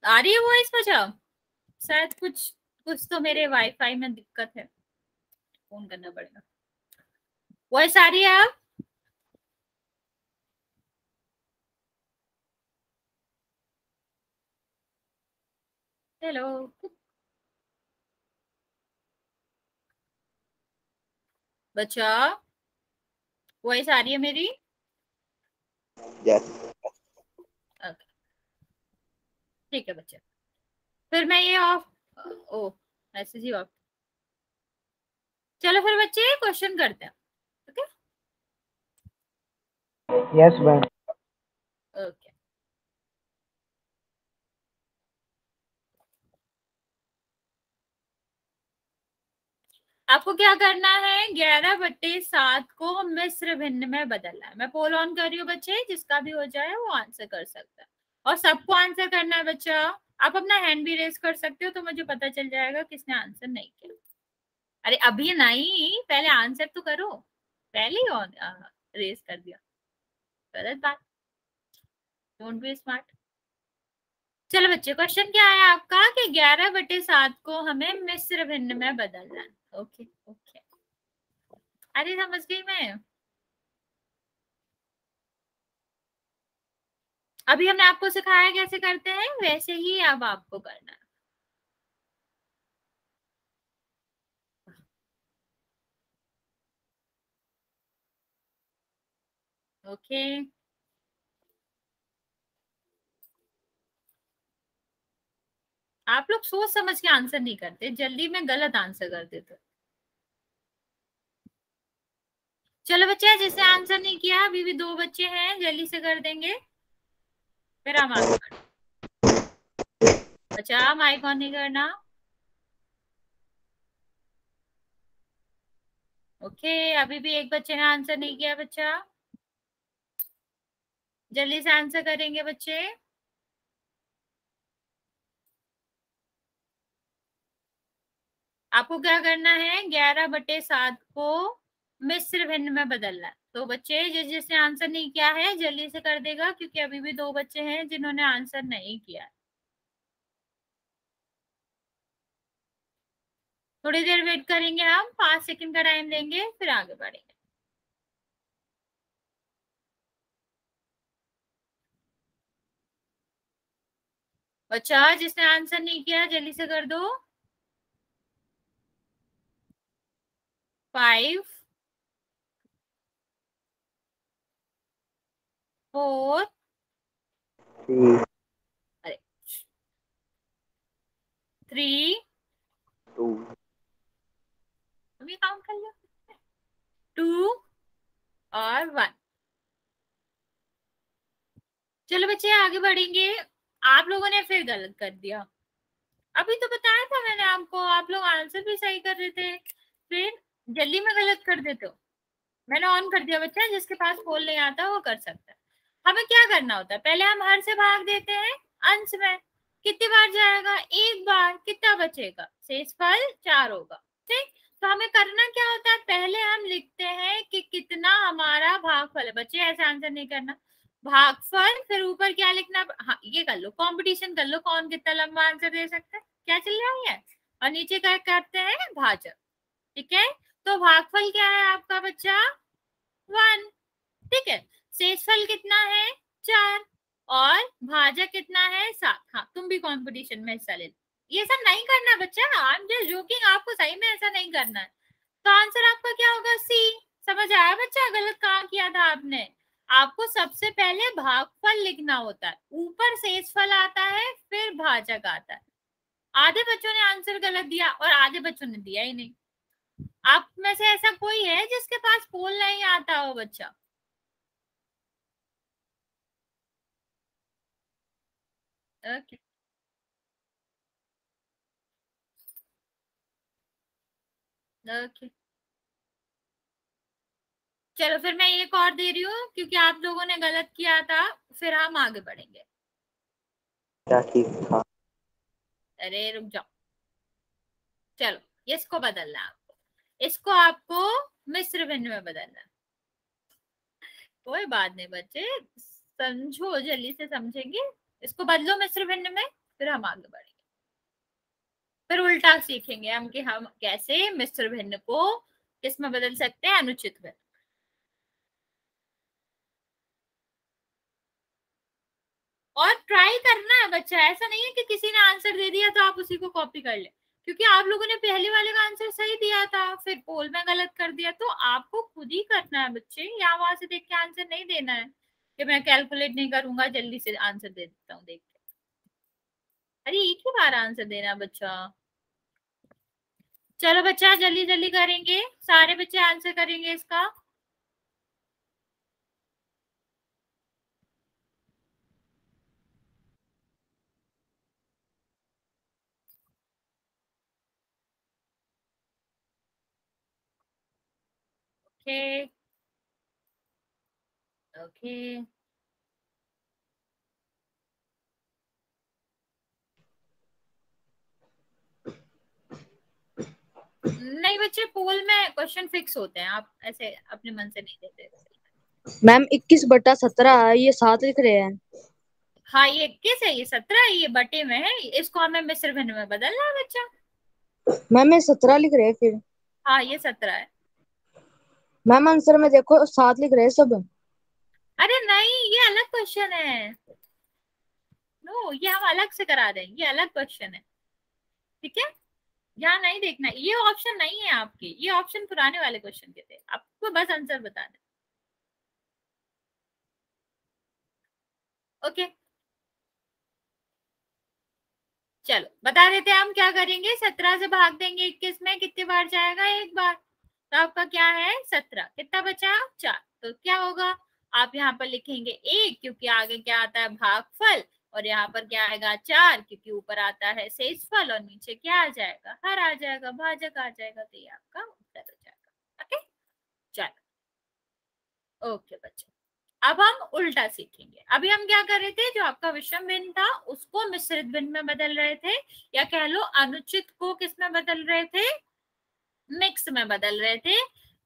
Speaker 1: आ रही है वॉइस बचाओ? शायद कुछ कुछ तो मेरे वाईफाई में दिक्कत है, फोन करना पड़ेगा। वॉइस आ रही है अब? हेलो बच्चा, वॉइस आ रही है मेरी?
Speaker 3: यस।
Speaker 1: ओके, ठीक है बच्चा। फिर मैं ये ऑफ, ओ मैसेज ही ऑफ। चलो फिर बच्चे क्वेश्चन करते हैं। Okay
Speaker 4: yes ma'am.
Speaker 1: ओके, आपको क्या करना है, 11/7 को मिश्र भिन्न में बदलना है। मैं पोल ऑन कर रही हूँ बच्चे, जिसका भी हो जाए वो आंसर कर सकता है, और सबको आंसर करना है बच्चा। आप अपना हैंड भी रेज कर सकते हो, तो मुझे पता चल जाएगा किसने आंसर नहीं किया। अरे अभी नहीं, पहले आंसर तो करो, पहले ही ऑन रेज कर दिया, गलत बात। Don't be smart. चलो बच्चे, क्वेश्चन क्या है आपका कि 11/7 को हमें मिश्र भिन्न में बदलना है। ओके ओके, अरे समझ गई मैं। अभी हमने आपको सिखाया कैसे करते हैं, वैसे ही अब आपको करना है। ओके, आप लोग सोच समझ के आंसर नहीं करते, जल्दी में गलत आंसर कर देते। चलो बच्चे, जिसने आंसर नहीं किया, अभी भी 2 बच्चे हैं, जल्दी से कर देंगे, फिर हम आगे बढ़ेंगे। बच्चा माइक ऑन नहीं करना। ओके, अभी भी एक बच्चे ने आंसर नहीं किया बच्चा, जल्दी से आंसर करेंगे बच्चे। आपको क्या करना है, 11/7 को मिश्र भिन्न में बदलना है। तो बच्चे जिसने आंसर नहीं किया है जल्दी से कर देगा, क्योंकि अभी भी 2 बच्चे हैं जिन्होंने आंसर नहीं किया। थोड़ी देर वेट करेंगे, हम 5 सेकंड का टाइम लेंगे, फिर आगे बढ़ेंगे। बच्चा जिसने आंसर नहीं किया जल्दी से कर दो। 5 4
Speaker 3: 3
Speaker 1: अरे 3,
Speaker 3: 2,
Speaker 1: अभी काउंट कर लो, 2 और 1। चलो बच्चे आगे बढ़ेंगे। आप लोगों ने फिर गलत कर दिया। अभी तो बताया था मैंने आपको, आप लोग आंसर भी सही कर रहे थे, फिर जल्दी में गलत कर देते हो। मैंने ऑन कर दिया बच्चा, जिसके पास पोल नहीं आता वो कर सकता है। हमें क्या करना होता है, पहले हम हर से भाग देते हैं अंश में, कितनी बार जाएगा, एक बार, कितना बचेगा, शेषफल 4 होगा। ठीक, तो हमें करना क्या होता है, पहले हम लिखते हैं कि कितना हमारा भागफल है। बच्चे ऐसे आंसर नहीं करना, भागफल फिर ऊपर क्या लिखना। हाँ ये कर लो, कंपटीशन कर लो, कौन कितना लंबा आंसर दे सकता है, क्या चल रहा है। और नीचे क्या करते हैं, भाजक। ठीक है, तो भागफल क्या है आपका बच्चा, 1। ठीक है, शेषफल कितना है, 4, और भाजक कितना है, 7। हाँ तुम भी कंपटीशन में हिस्सा ले लो। ये सब नहीं करना बच्चा, आई एम जस्ट जोकिंग, आपको सही में ऐसा नहीं करना है। तो आंसर आपका क्या होगा, सी। समझ आया बच्चा, गलत कहाँ किया था आपने। आपको सबसे पहले भागफल लिखना होता है, ऊपर शेषफल आता है, फिर भाजक आता है। आधे बच्चों ने आंसर गलत दिया और आधे बच्चों ने दिया ही नहीं। आप में से ऐसा कोई है जिसके पास पोल नहीं आता हो बच्चा? ओके ओके, चलो फिर मैं एक और दे रही हूँ, क्योंकि आप लोगों ने गलत किया था, फिर हम आगे बढ़ेंगे।
Speaker 3: क्या ठीक था?
Speaker 1: अरे रुक जाओ, चलो इसको बदलना है आपको, इसको आपको मिश्र भिन्न में बदलना है। कोई बात नहीं बच्चे, समझो, जल्दी से समझेंगे। इसको बदलो मिश्र भिन्न में, फिर हम आगे बढ़ेंगे। फिर उल्टा सीखेंगे हम कि हम कैसे मिश्र भिन्न को किस में बदल सकते हैं, अनुचित भिन्न। और ट्राई करना है बच्चा, ऐसा नहीं है कि किसी ने आंसर दे दिया तो आप उसी को कॉपी कर ले, क्योंकि आप लोगों ने पहले वाले का आंसर सही दिया था, फिर पोल में गलत कर दिया, तो आपको खुद ही करना है बच्चे। यहाँ वहां से देख के आंसर नहीं देना है कि मैं कैलकुलेट नहीं करूंगा, जल्दी से आंसर दे देता हूँ देख के। अरे एक ही बार आंसर देना बच्चा। चलो बच्चा जल्दी जल्दी करेंगे, सारे बच्चे आंसर करेंगे इसका। ओके ओके, नहीं बच्चे, पोल में क्वेश्चन फिक्स होते हैं, आप ऐसे अपने मन से नहीं देते।
Speaker 4: मैम 21/17 ये 7 लिख रहे हैं।
Speaker 1: हाँ ये 21 है, ये 17 है, ये बटे में है, इसको हमें मिश्र भिन्न में बदलना है बच्चा।
Speaker 4: मैम ये 17 लिख रहे हैं फिर।
Speaker 1: हाँ ये 17 है।
Speaker 4: मैम आंसर में देखो 7 लिख रहे हैं सब।
Speaker 1: अरे नहीं, ये अलग क्वेश्चन है। नो, ये हम अलग से करा रहे हैं, ये अलग क्वेश्चन है। ठीक है, यहाँ नहीं देखना, ये ऑप्शन नहीं है आपके, ये ऑप्शन पुराने वाले क्वेश्चन के थे, आपको बस आंसर बताना। ओके चलो बता देते हैं हम क्या करेंगे। 17 से भाग देंगे 21 में, कितनी बार जाएगा, एक बार। तो आपका क्या है, 17, कितना बचा, 4। तो क्या होगा, आप यहाँ पर लिखेंगे 1, क्योंकि आगे क्या आता है, भागफल, और यहाँ पर क्या आएगा, 4, क्योंकि ऊपर आता है शेषफल, और नीचे क्या आ जाएगा, हर आ जाएगा, भाजक आ जाएगा। तो ये आपका उत्तर हो जाएगा। ओके चलो, ओके बच्चे, अब हम उल्टा सीखेंगे। अभी हम क्या कर रहे थे, जो आपका विषम भिन्न था उसको मिश्रित भिन्न में बदल रहे थे, या कह लो अनुचित को किस में बदल रहे थे, मिक्स में बदल रहे थे,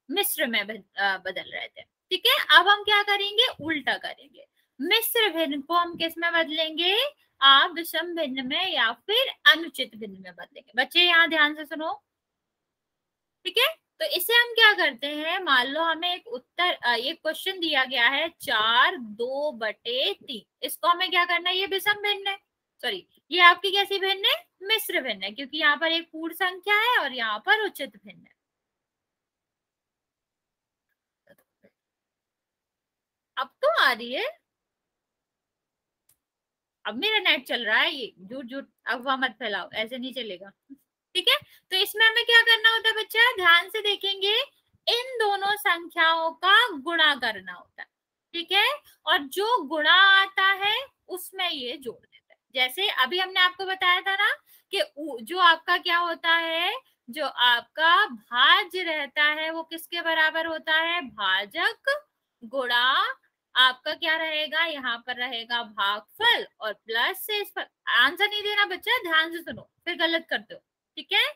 Speaker 1: मिश्र में बदल रहे थे। ठीक है, अब हम क्या करेंगे, उल्टा करेंगे। मिश्र भिन्न को हम किस में बदलेंगे, आप विषम भिन्न में या फिर अनुचित भिन्न में बदलेंगे। बच्चे यहाँ ध्यान से सुनो, ठीक है। तो इसे हम क्या करते हैं, मान लो हमें एक उत्तर, एक क्वेश्चन दिया गया है 4/2 इसको हमें क्या करना है, ये विषम भिन्न है, सॉरी ये आपकी कैसी भिन्न है, मिश्र भिन्न है, क्योंकि यहाँ पर एक पूर्ण संख्या है और यहाँ पर उचित भिन्न है। अब तो आ रही है, अब मेरा नेट चल रहा है, ये झूठ झूठ अफवाह मत फैलाओ, ऐसे नहीं चलेगा। ठीक है, तो इसमें हमें क्या करना होता है बच्चा, ध्यान से देखेंगे, इन दोनों संख्याओं का गुणा करना होता है। ठीक है, और जो गुणा आता है उसमें ये जोड़ देता है। जैसे अभी हमने आपको बताया था ना कि जो आपका क्या होता है, जो आपका भाज्य रहता है वो किसके बराबर होता है, भाजक गुणा आपका क्या रहेगा, यहाँ पर रहेगा भागफल और प्लस शेषफल। आंसर नहीं देना बच्चा, ध्यान से सुनो फिर गलत करते हो। ठीक है,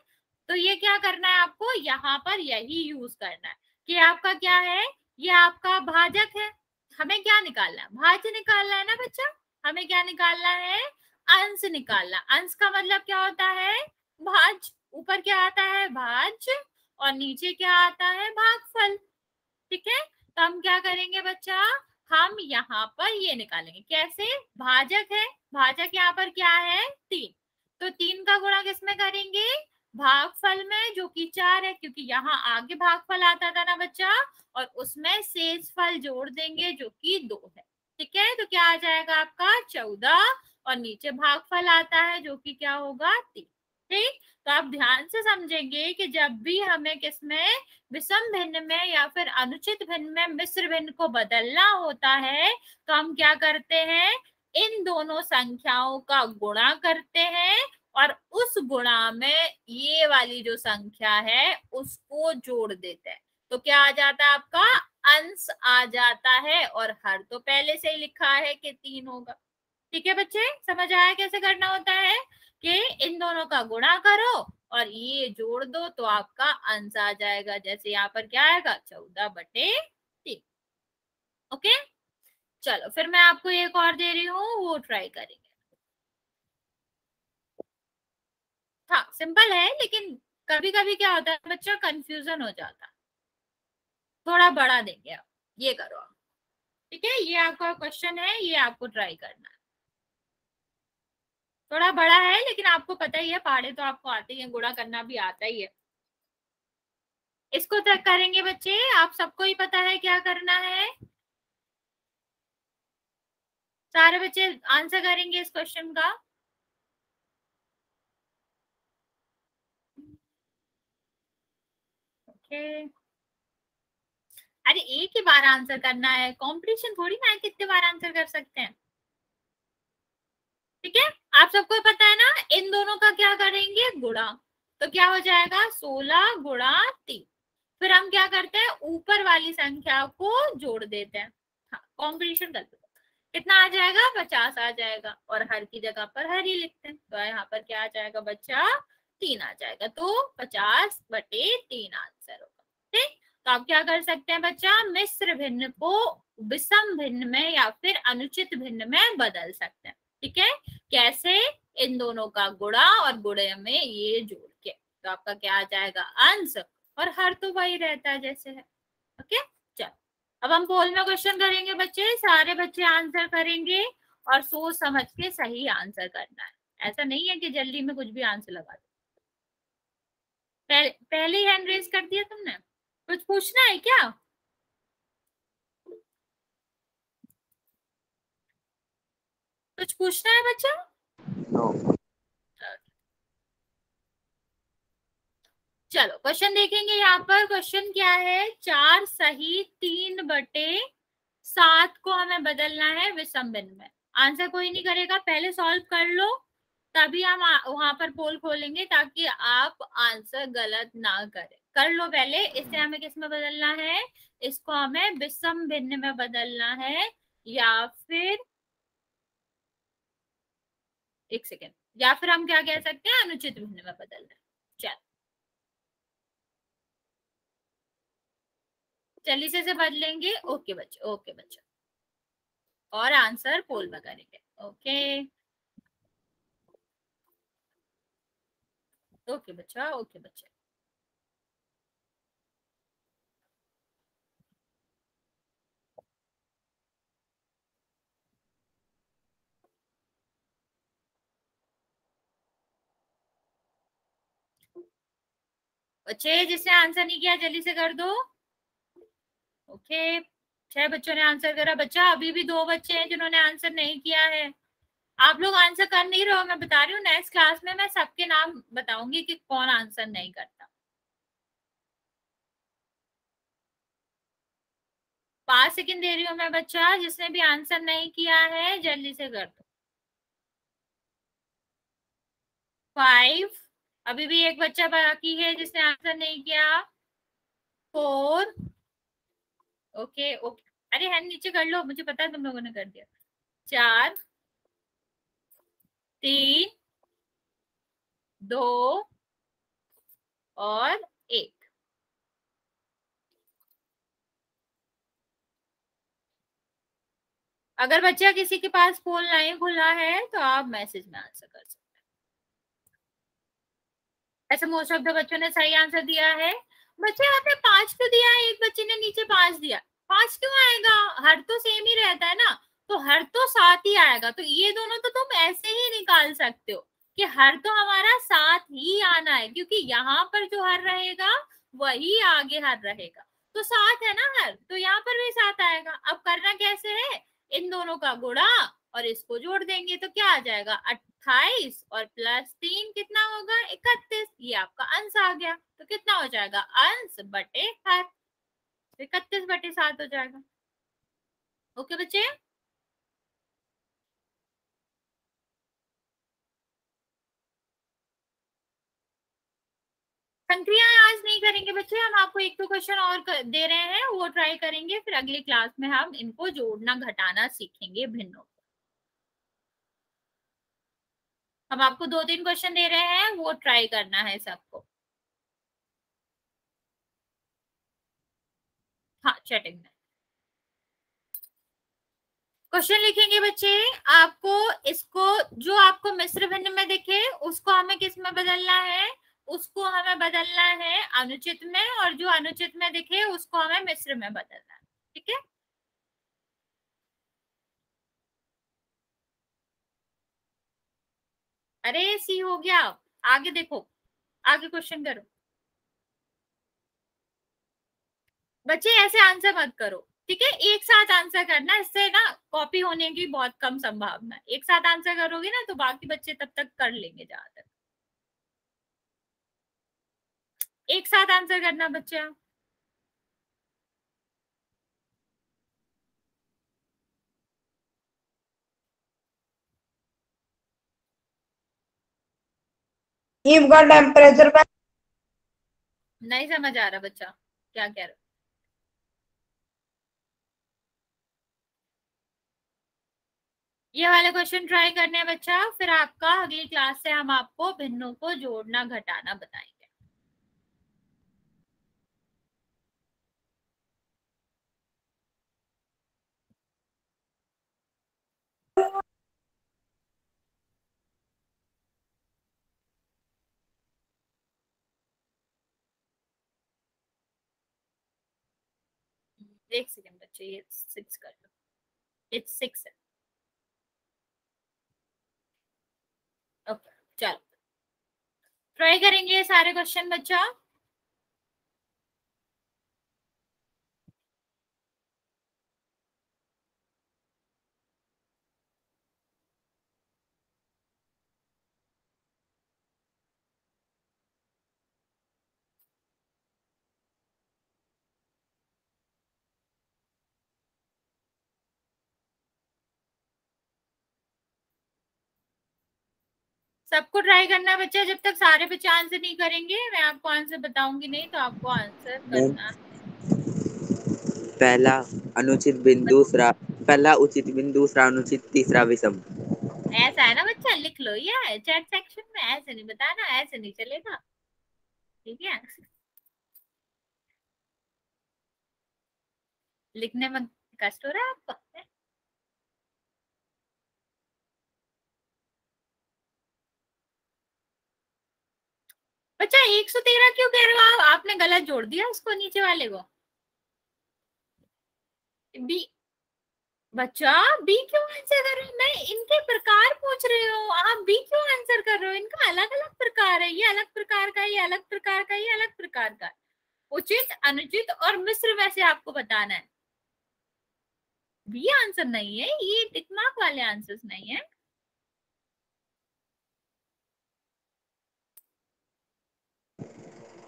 Speaker 1: तो ये क्या करना है आपको, यहाँ पर यही यूज करना है कि आपका क्या है, ये आपका भाजक है, हमें क्या निकालना है, भाज्य निकालना है ना बच्चा, हमें क्या निकालना है, अंश निकालना। अंश का मतलब क्या होता है, भाज, ऊपर क्या आता है भाज्य और नीचे क्या आता है भागफल। ठीक है, तो हम क्या करेंगे बच्चा, हम यहाँ पर ये निकालेंगे, कैसे, भाजक है, भाजक यहाँ पर क्या है 3, तो 3 का गुणा किसमें करेंगे, भागफल में, जो कि 4 है, क्योंकि यहाँ आगे भागफल आता था ना बच्चा, और उसमें शेषफल जोड़ देंगे जो कि 2 है। ठीक है, तो क्या आ जाएगा आपका 14 और नीचे भागफल आता है जो कि क्या होगा 3। ठीक, तो आप ध्यान से समझेंगे कि जब भी हमें किसमें, विषम भिन्न में या फिर अनुचित भिन्न में मिश्र भिन्न को बदलना होता है, तो हम क्या करते हैं, इन दोनों संख्याओं का गुणा करते हैं और उस गुणा में ये वाली जो संख्या है उसको जोड़ देते हैं, तो क्या आ जाता है आपका अंश आ जाता है, और हर तो पहले से ही लिखा है कि 3 होगा। ठीक है बच्चे, समझ आया कैसे करना होता है, कि इन दोनों का गुणा करो और ये जोड़ दो तो आपका अंश आ जाएगा। जैसे यहाँ पर क्या आएगा 14/3। ओके, चलो फिर मैं आपको एक और दे रही हूँ, वो ट्राई करेंगे। हाँ सिंपल है, लेकिन कभी कभी क्या होता है बच्चा, कंफ्यूजन हो जाता है, थोड़ा बड़ा देंगे आप, ये करो आप। ठीक है, ये आपका क्वेश्चन है, ये आपको ट्राई करना है, थोड़ा बड़ा है, लेकिन आपको पता ही है पहाड़े तो आपको आते ही है, गुणा करना भी आता ही है। इसको तक करेंगे बच्चे, आप सबको ही पता है क्या करना है, सारे बच्चे आंसर करेंगे इस क्वेश्चन का। ओके, अरे एक ही बार आंसर करना है, कंपटीशन थोड़ी ना है कितने बार आंसर कर सकते हैं। ठीक है, आप सबको पता है ना, इन दोनों का क्या करेंगे गुणा, तो क्या हो जाएगा 16 गुणा 3, फिर हम क्या करते हैं ऊपर वाली संख्या को जोड़ देते हैं। हाँ कॉम्बिनेशन करते हैं, कितना आ जाएगा 50 आ जाएगा, और हर की जगह पर हर ही लिखते हैं, तो यहाँ पर क्या आ जाएगा बच्चा 3 आ जाएगा, तो 50/3 आंसर होगा। ठीक, तो आप क्या कर सकते हैं बच्चा, मिश्र भिन्न को विषम भिन्न में या फिर अनुचित भिन्न में बदल सकते हैं। ठीक है, कैसे, इन दोनों का गुणा और गुणे में ये जोड़ के, तो आपका क्या आ जाएगा अंश, और हर तो वही रहता है जैसे है। ओके, चलो अब हम पोल में क्वेश्चन करेंगे बच्चे, सारे बच्चे आंसर करेंगे और सोच समझ के सही आंसर करना है, ऐसा नहीं है कि जल्दी में कुछ भी आंसर लगा दो। पहले ही हैंड रेज कर दिया तुमने, कुछ पूछना है क्या, कुछ पूछना है बच्चा,
Speaker 3: नो।
Speaker 1: चलो क्वेश्चन देखेंगे। यहाँ पर क्वेश्चन क्या है, 4 सही 3/7 को हमें बदलना है विषम भिन्न में। आंसर कोई नहीं करेगा, पहले सॉल्व कर लो, तभी हम वहां पर पोल खोलेंगे, ताकि आप आंसर गलत ना करें। कर लो पहले, इसे हमें किस में बदलना है, इसको हमें विषम भिन्न में बदलना है, या फिर एक सेकेंड, या फिर हम क्या कह सकते हैं अनुचित भिन्न में बदलना है। चलो जल्दी से बदलेंगे। ओके बच्चे, ओके बच्चे, और आंसर पोल में करेंगे। ओके ओके बच्चा, ओके बच्चे, बच्चे जिसने आंसर नहीं किया जल्दी से कर दो। ओके, 6 बच्चों ने आंसर करा, बच्चा अभी भी 2 बच्चे हैं जिन्होंने आंसर नहीं किया है। आप लोग आंसर कर नहीं रहे हो, मैं बता रही हूँ नेक्स्ट क्लास में मैं सबके नाम बताऊंगी कि कौन आंसर नहीं करता। 5 सेकंड दे रही हूँ मैं बच्चा, जिसने भी आंसर नहीं किया है जल्दी से कर दो। 5, अभी भी एक बच्चा बाकी है जिसने आंसर नहीं किया। 4, ओके ओके, अरे हैंड नीचे कर लो, मुझे पता है तुम लोगों ने कर दिया। 4, 3, 2 और 1। अगर बच्चा किसी के पास फोन नहीं खुला है तो आप मैसेज में आंसर कर सकते हैं। ऐसे मोस्ट ऑफ द बच्चों ने सही आंसर दिया है। बच्चे यहाँ पे 5 क्यों दिया है, एक बच्चे ने नीचे 5 दिया, 5 क्यों आएगा, हर तो सेम ही रहता है ना, तो हर तो 7 ही आएगा, तो ये दोनों तो तुम ऐसे ही निकाल सकते हो कि हर तो हमारा 7 ही आना है, क्योंकि यहाँ पर जो हर रहेगा वही आगे हर रहेगा, तो 7 है ना हर, तो यहाँ पर भी 7 आएगा। अब करना कैसे है, इन दोनों का गुणा और इसको जोड़ देंगे तो क्या आ जाएगा, 28 और +3 कितना होगा, 31। ये आपका अंश आ गया, तो कितना हो जाएगा, अंश बटे हर, 31/7 हो जाएगा। ओके बच्चे, संक्रियाएं आज नहीं करेंगे बच्चे, हम आपको एक दो क्वेश्चन और दे रहे हैं, वो ट्राई करेंगे, फिर अगली क्लास में हम इनको जोड़ना घटाना सीखेंगे भिन्नों। हम आपको 2-3 क्वेश्चन दे रहे हैं, वो ट्राई करना है सबको। हाँ चैटिंग में क्वेश्चन लिखेंगे बच्चे, आपको इसको जो आपको मिश्र भिन्न में दिखे उसको हमें किस में बदलना है, उसको हमें बदलना है अनुचित में, और जो अनुचित में दिखे उसको हमें मिश्र में बदलना है। ठीक है, अरे सी हो गया, आगे देखो, आगे क्वेश्चन करो बच्चे, ऐसे आंसर मत करो, ठीक है, एक साथ आंसर करना, इससे ना कॉपी होने की बहुत कम संभावना, एक साथ आंसर करोगे ना तो बाकी बच्चे तब तक कर लेंगे ज्यादातर। एक साथ आंसर करना बच्चा।
Speaker 5: ईव का टेम्परेचर का
Speaker 1: नहीं समझ आ रहा बच्चा, क्या कह रहे हो, ये वाले क्वेश्चन ट्राई करने हैं बच्चा, फिर आपका अगली क्लास से हम आपको भिन्नों को जोड़ना घटाना बताएंगे। एक सेकेंड बच्चे, ये 6 कर लो, इट्स 6 है। ओके चलो ट्राई करेंगे ये सारे क्वेश्चन बच्चा। सबको ट्राई करना है बच्चा, जब तक सारे बच्चे आंसर नहीं करेंगे मैं आपको आंसर बताऊंगी नहीं, तो आपको आंसर करना है।
Speaker 3: पहला अनुचित बिंदु, दूसरा पहला उचित बिंदु, दूसरा अनुचित, तीसरा विषम।
Speaker 1: ऐसा है ना बच्चा, लिख लो ये चैट सेक्शन में, ऐसे नहीं बताना, ऐसे नहीं चलेगा, ठीक है, लिखने में कष्ट हो रहा है आपको। बच्चा 113 क्यों कह रहे हो आप, आपने गलत जोड़ दिया उसको, नीचे वाले को बी। बच्चा बी क्यों आंसर कर रहे हो, मैं इनके प्रकार पूछ रही हूँ, आप बी क्यों आंसर कर रहे हो, इनका अलग अलग प्रकार है, ये अलग प्रकार का, ये अलग प्रकार का, ये अलग प्रकार का, उचित अनुचित और मिश्र में से आपको बताना है। बी आंसर नहीं है, ये टिक मार्क वाले आंसर्स नहीं है।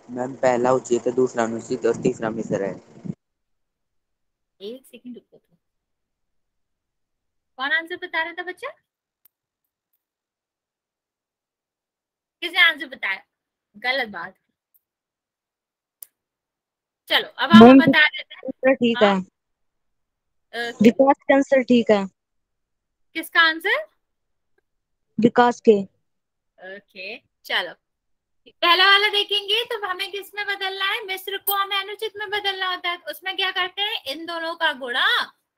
Speaker 3: मैम पहला उचित, दूसरा अनुचित और तीसरा मिश्र है।
Speaker 1: एक सेकंड रुको तो। कौन आंसर बता रहा था बच्चा? किसने आंसर बताया? गलत बात। चलो अब हम
Speaker 4: मैम
Speaker 1: बता देते हैं।
Speaker 4: आंसर ठीक है।
Speaker 1: हाँ
Speaker 4: विकास का आंसर ठीक है।
Speaker 1: किसका आंसर?
Speaker 4: विकास के।
Speaker 1: ओके चलो पहला वाला देखेंगे तो हमें किस में बदलना है? मिश्र को हमें अनुचित में बदलना होता है। उसमें क्या करते हैं? इन दोनों का गुणा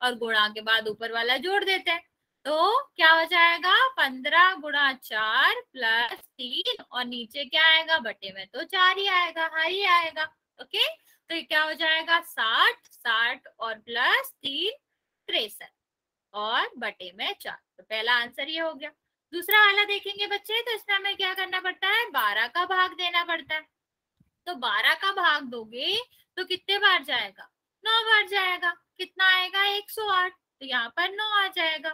Speaker 1: और गुणा के बाद ऊपर वाला जोड़ देते हैं। तो क्या हो जाएगा? 15 गुणा 4 प्लस 3 और नीचे क्या आएगा? बटे में तो 4 ही आएगा, हाँ ही आएगा। ओके तो ये क्या हो जाएगा? 60 और प्लस 3 63 और बटे में 4। तो पहला आंसर ये हो गया। दूसरा वाला देखेंगे बच्चे तो इसमें हमें क्या करना पड़ता है? 12 का भाग देना पड़ता है। तो 12 का भाग दोगे तो कितने बार जाएगा? 9 बार जाएगा। कितना आएगा? 108। तो यहाँ पर 9 आ जाएगा।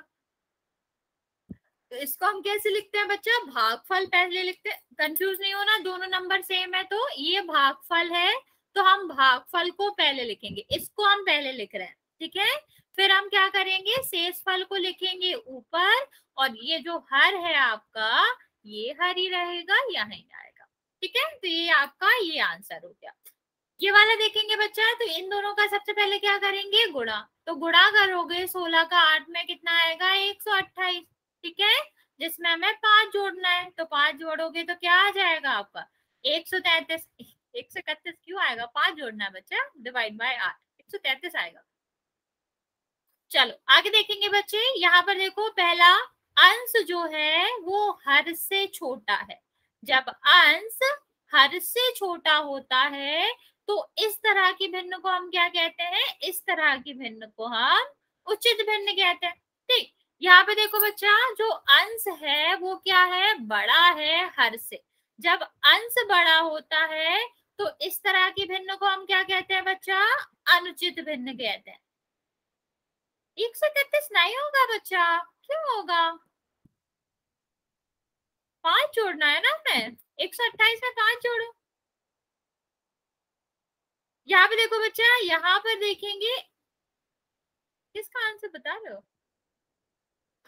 Speaker 1: तो इसको हम कैसे लिखते हैं बच्चा? भागफल पहले लिखते हैं। कंफ्यूज नहीं होना, दोनों नंबर सेम है। तो ये भागफल है तो हम भागफल को पहले लिखेंगे, इसको हम पहले लिख रहे हैं, ठीक है। फिर हम क्या करेंगे? शेषफल को लिखेंगे ऊपर और ये जो हर है आपका ये हर ही रहेगा, यहीं आएगा, ठीक है। तो ये आपका ये आंसर हो गया। ये वाला देखेंगे बच्चा तो इन दोनों का सबसे पहले क्या करेंगे? गुणा। तो गुणा करोगे 16 का 8 में कितना आएगा? 128, ठीक है। जिसमें हमें 5 जोड़ना है तो 5 जोड़ोगे तो क्या आ जाएगा आपका? 133। 131 क्यों आएगा? 5 जोड़ना है बच्चा, डिवाइड बाय 8, 133 आएगा। चलो आगे देखेंगे बच्चे। यहाँ पर देखो पहला अंश जो है वो हर से छोटा है। जब अंश हर से छोटा होता है तो इस तरह की भिन्न को हम क्या कहते हैं? इस तरह की भिन्न को हम उचित भिन्न कहते हैं, ठीक। यहाँ पे देखो बच्चा जो अंश है वो क्या है? बड़ा है हर से। जब अंश बड़ा होता है तो इस तरह की भिन्न को हम क्या कहते हैं बच्चा? अनुचित भिन्न कहते हैं। 133 नहीं होगा बच्चा, क्यों होगा? 5 जोड़ना है ना, मैं 128 में 5 जोड़ू। यहाँ पे देखो बच्चा, यहाँ पर देखेंगे किसका आंसर बता रहे हो?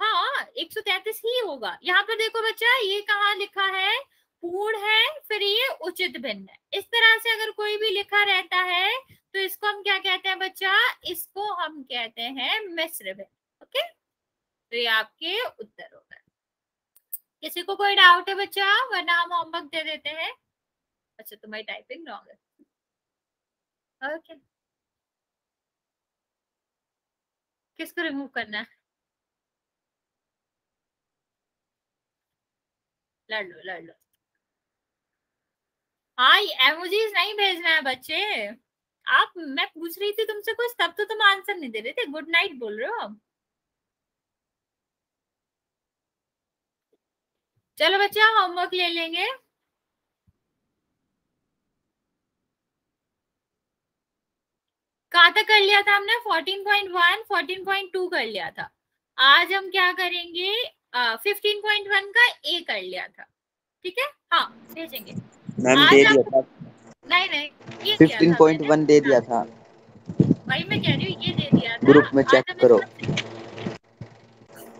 Speaker 1: हाँ 133 ही होगा। यहाँ पर देखो बच्चा ये कहाँ लिखा है? पूर्ण है, फिर ये उचित भिन्न है। इस तरह से अगर कोई भी लिखा रहता है तो इसको हम क्या कहते हैं बच्चा? इसको हम कहते हैं मिश्र भिन्न। ओके तो ये आपके उत्तर हो गए। किसी को कोई डाउट है बच्चा? वरना हम होमवर्क दे देते हैं। अच्छा तुम्हारी टाइपिंग रॉन्ग है। ओके किसको रिमूव करना है? लड़ लो लड़ लो। हाँ एमोजीज नहीं भेजना है बच्चे। आप मैं पूछ रही थी तुमसे कुछ तब तो तुम आंसर नहीं दे रहे थे। गुड नाइट बोल रहे हो अब। चलो बच्चा होमवर्क ले लेंगे। कहाँ तक कर लिया था हमने? 14.1 14.2 कर लिया था। आज हम क्या करेंगे? 15.1 का ए कर लिया था, ठीक है। हाँ भेजेंगे
Speaker 3: मैम
Speaker 1: आज
Speaker 3: दे
Speaker 1: हम।
Speaker 3: दिया था,
Speaker 1: नहीं नहीं ये दिया था मैंने।
Speaker 3: 15.1 दे दिया था।
Speaker 1: वही मैं कह रही हूँ ये दे दिया था।
Speaker 3: ग्रुप में
Speaker 1: आज
Speaker 3: चेक
Speaker 1: हम
Speaker 3: करो।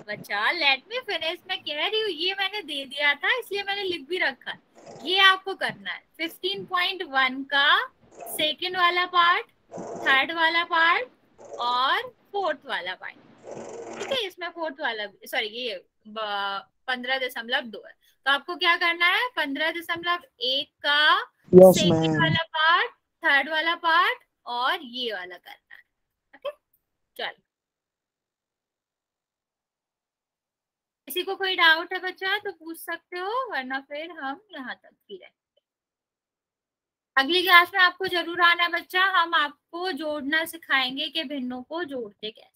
Speaker 1: बच्चा लेट मी फिनिश। मैं कह रही हूँ ये मैंने दे दिया था इसलिए मैंने लिख भी रखा है। ये आपको करना है 15.1 का सेकंड वाला पार्ट, थर्ड वाला पार्ट और फोर्थ वाला पार्ट, ठीक है। इसमें फोर्थ वाला सॉरी ये 15.2 है। तो आपको क्या करना है? 15.1 का सेकंड वाला पार्ट, थर्ड वाला पार्ट और ये वाला करना है। ओके चलो किसी को कोई डाउट है बच्चा तो पूछ सकते हो, वरना फिर हम यहाँ तक ही रहें। अगली क्लास में आपको जरूर आना बच्चा। हम आपको जोड़ना सिखाएंगे कि भिन्नों को जोड़ते कैसे।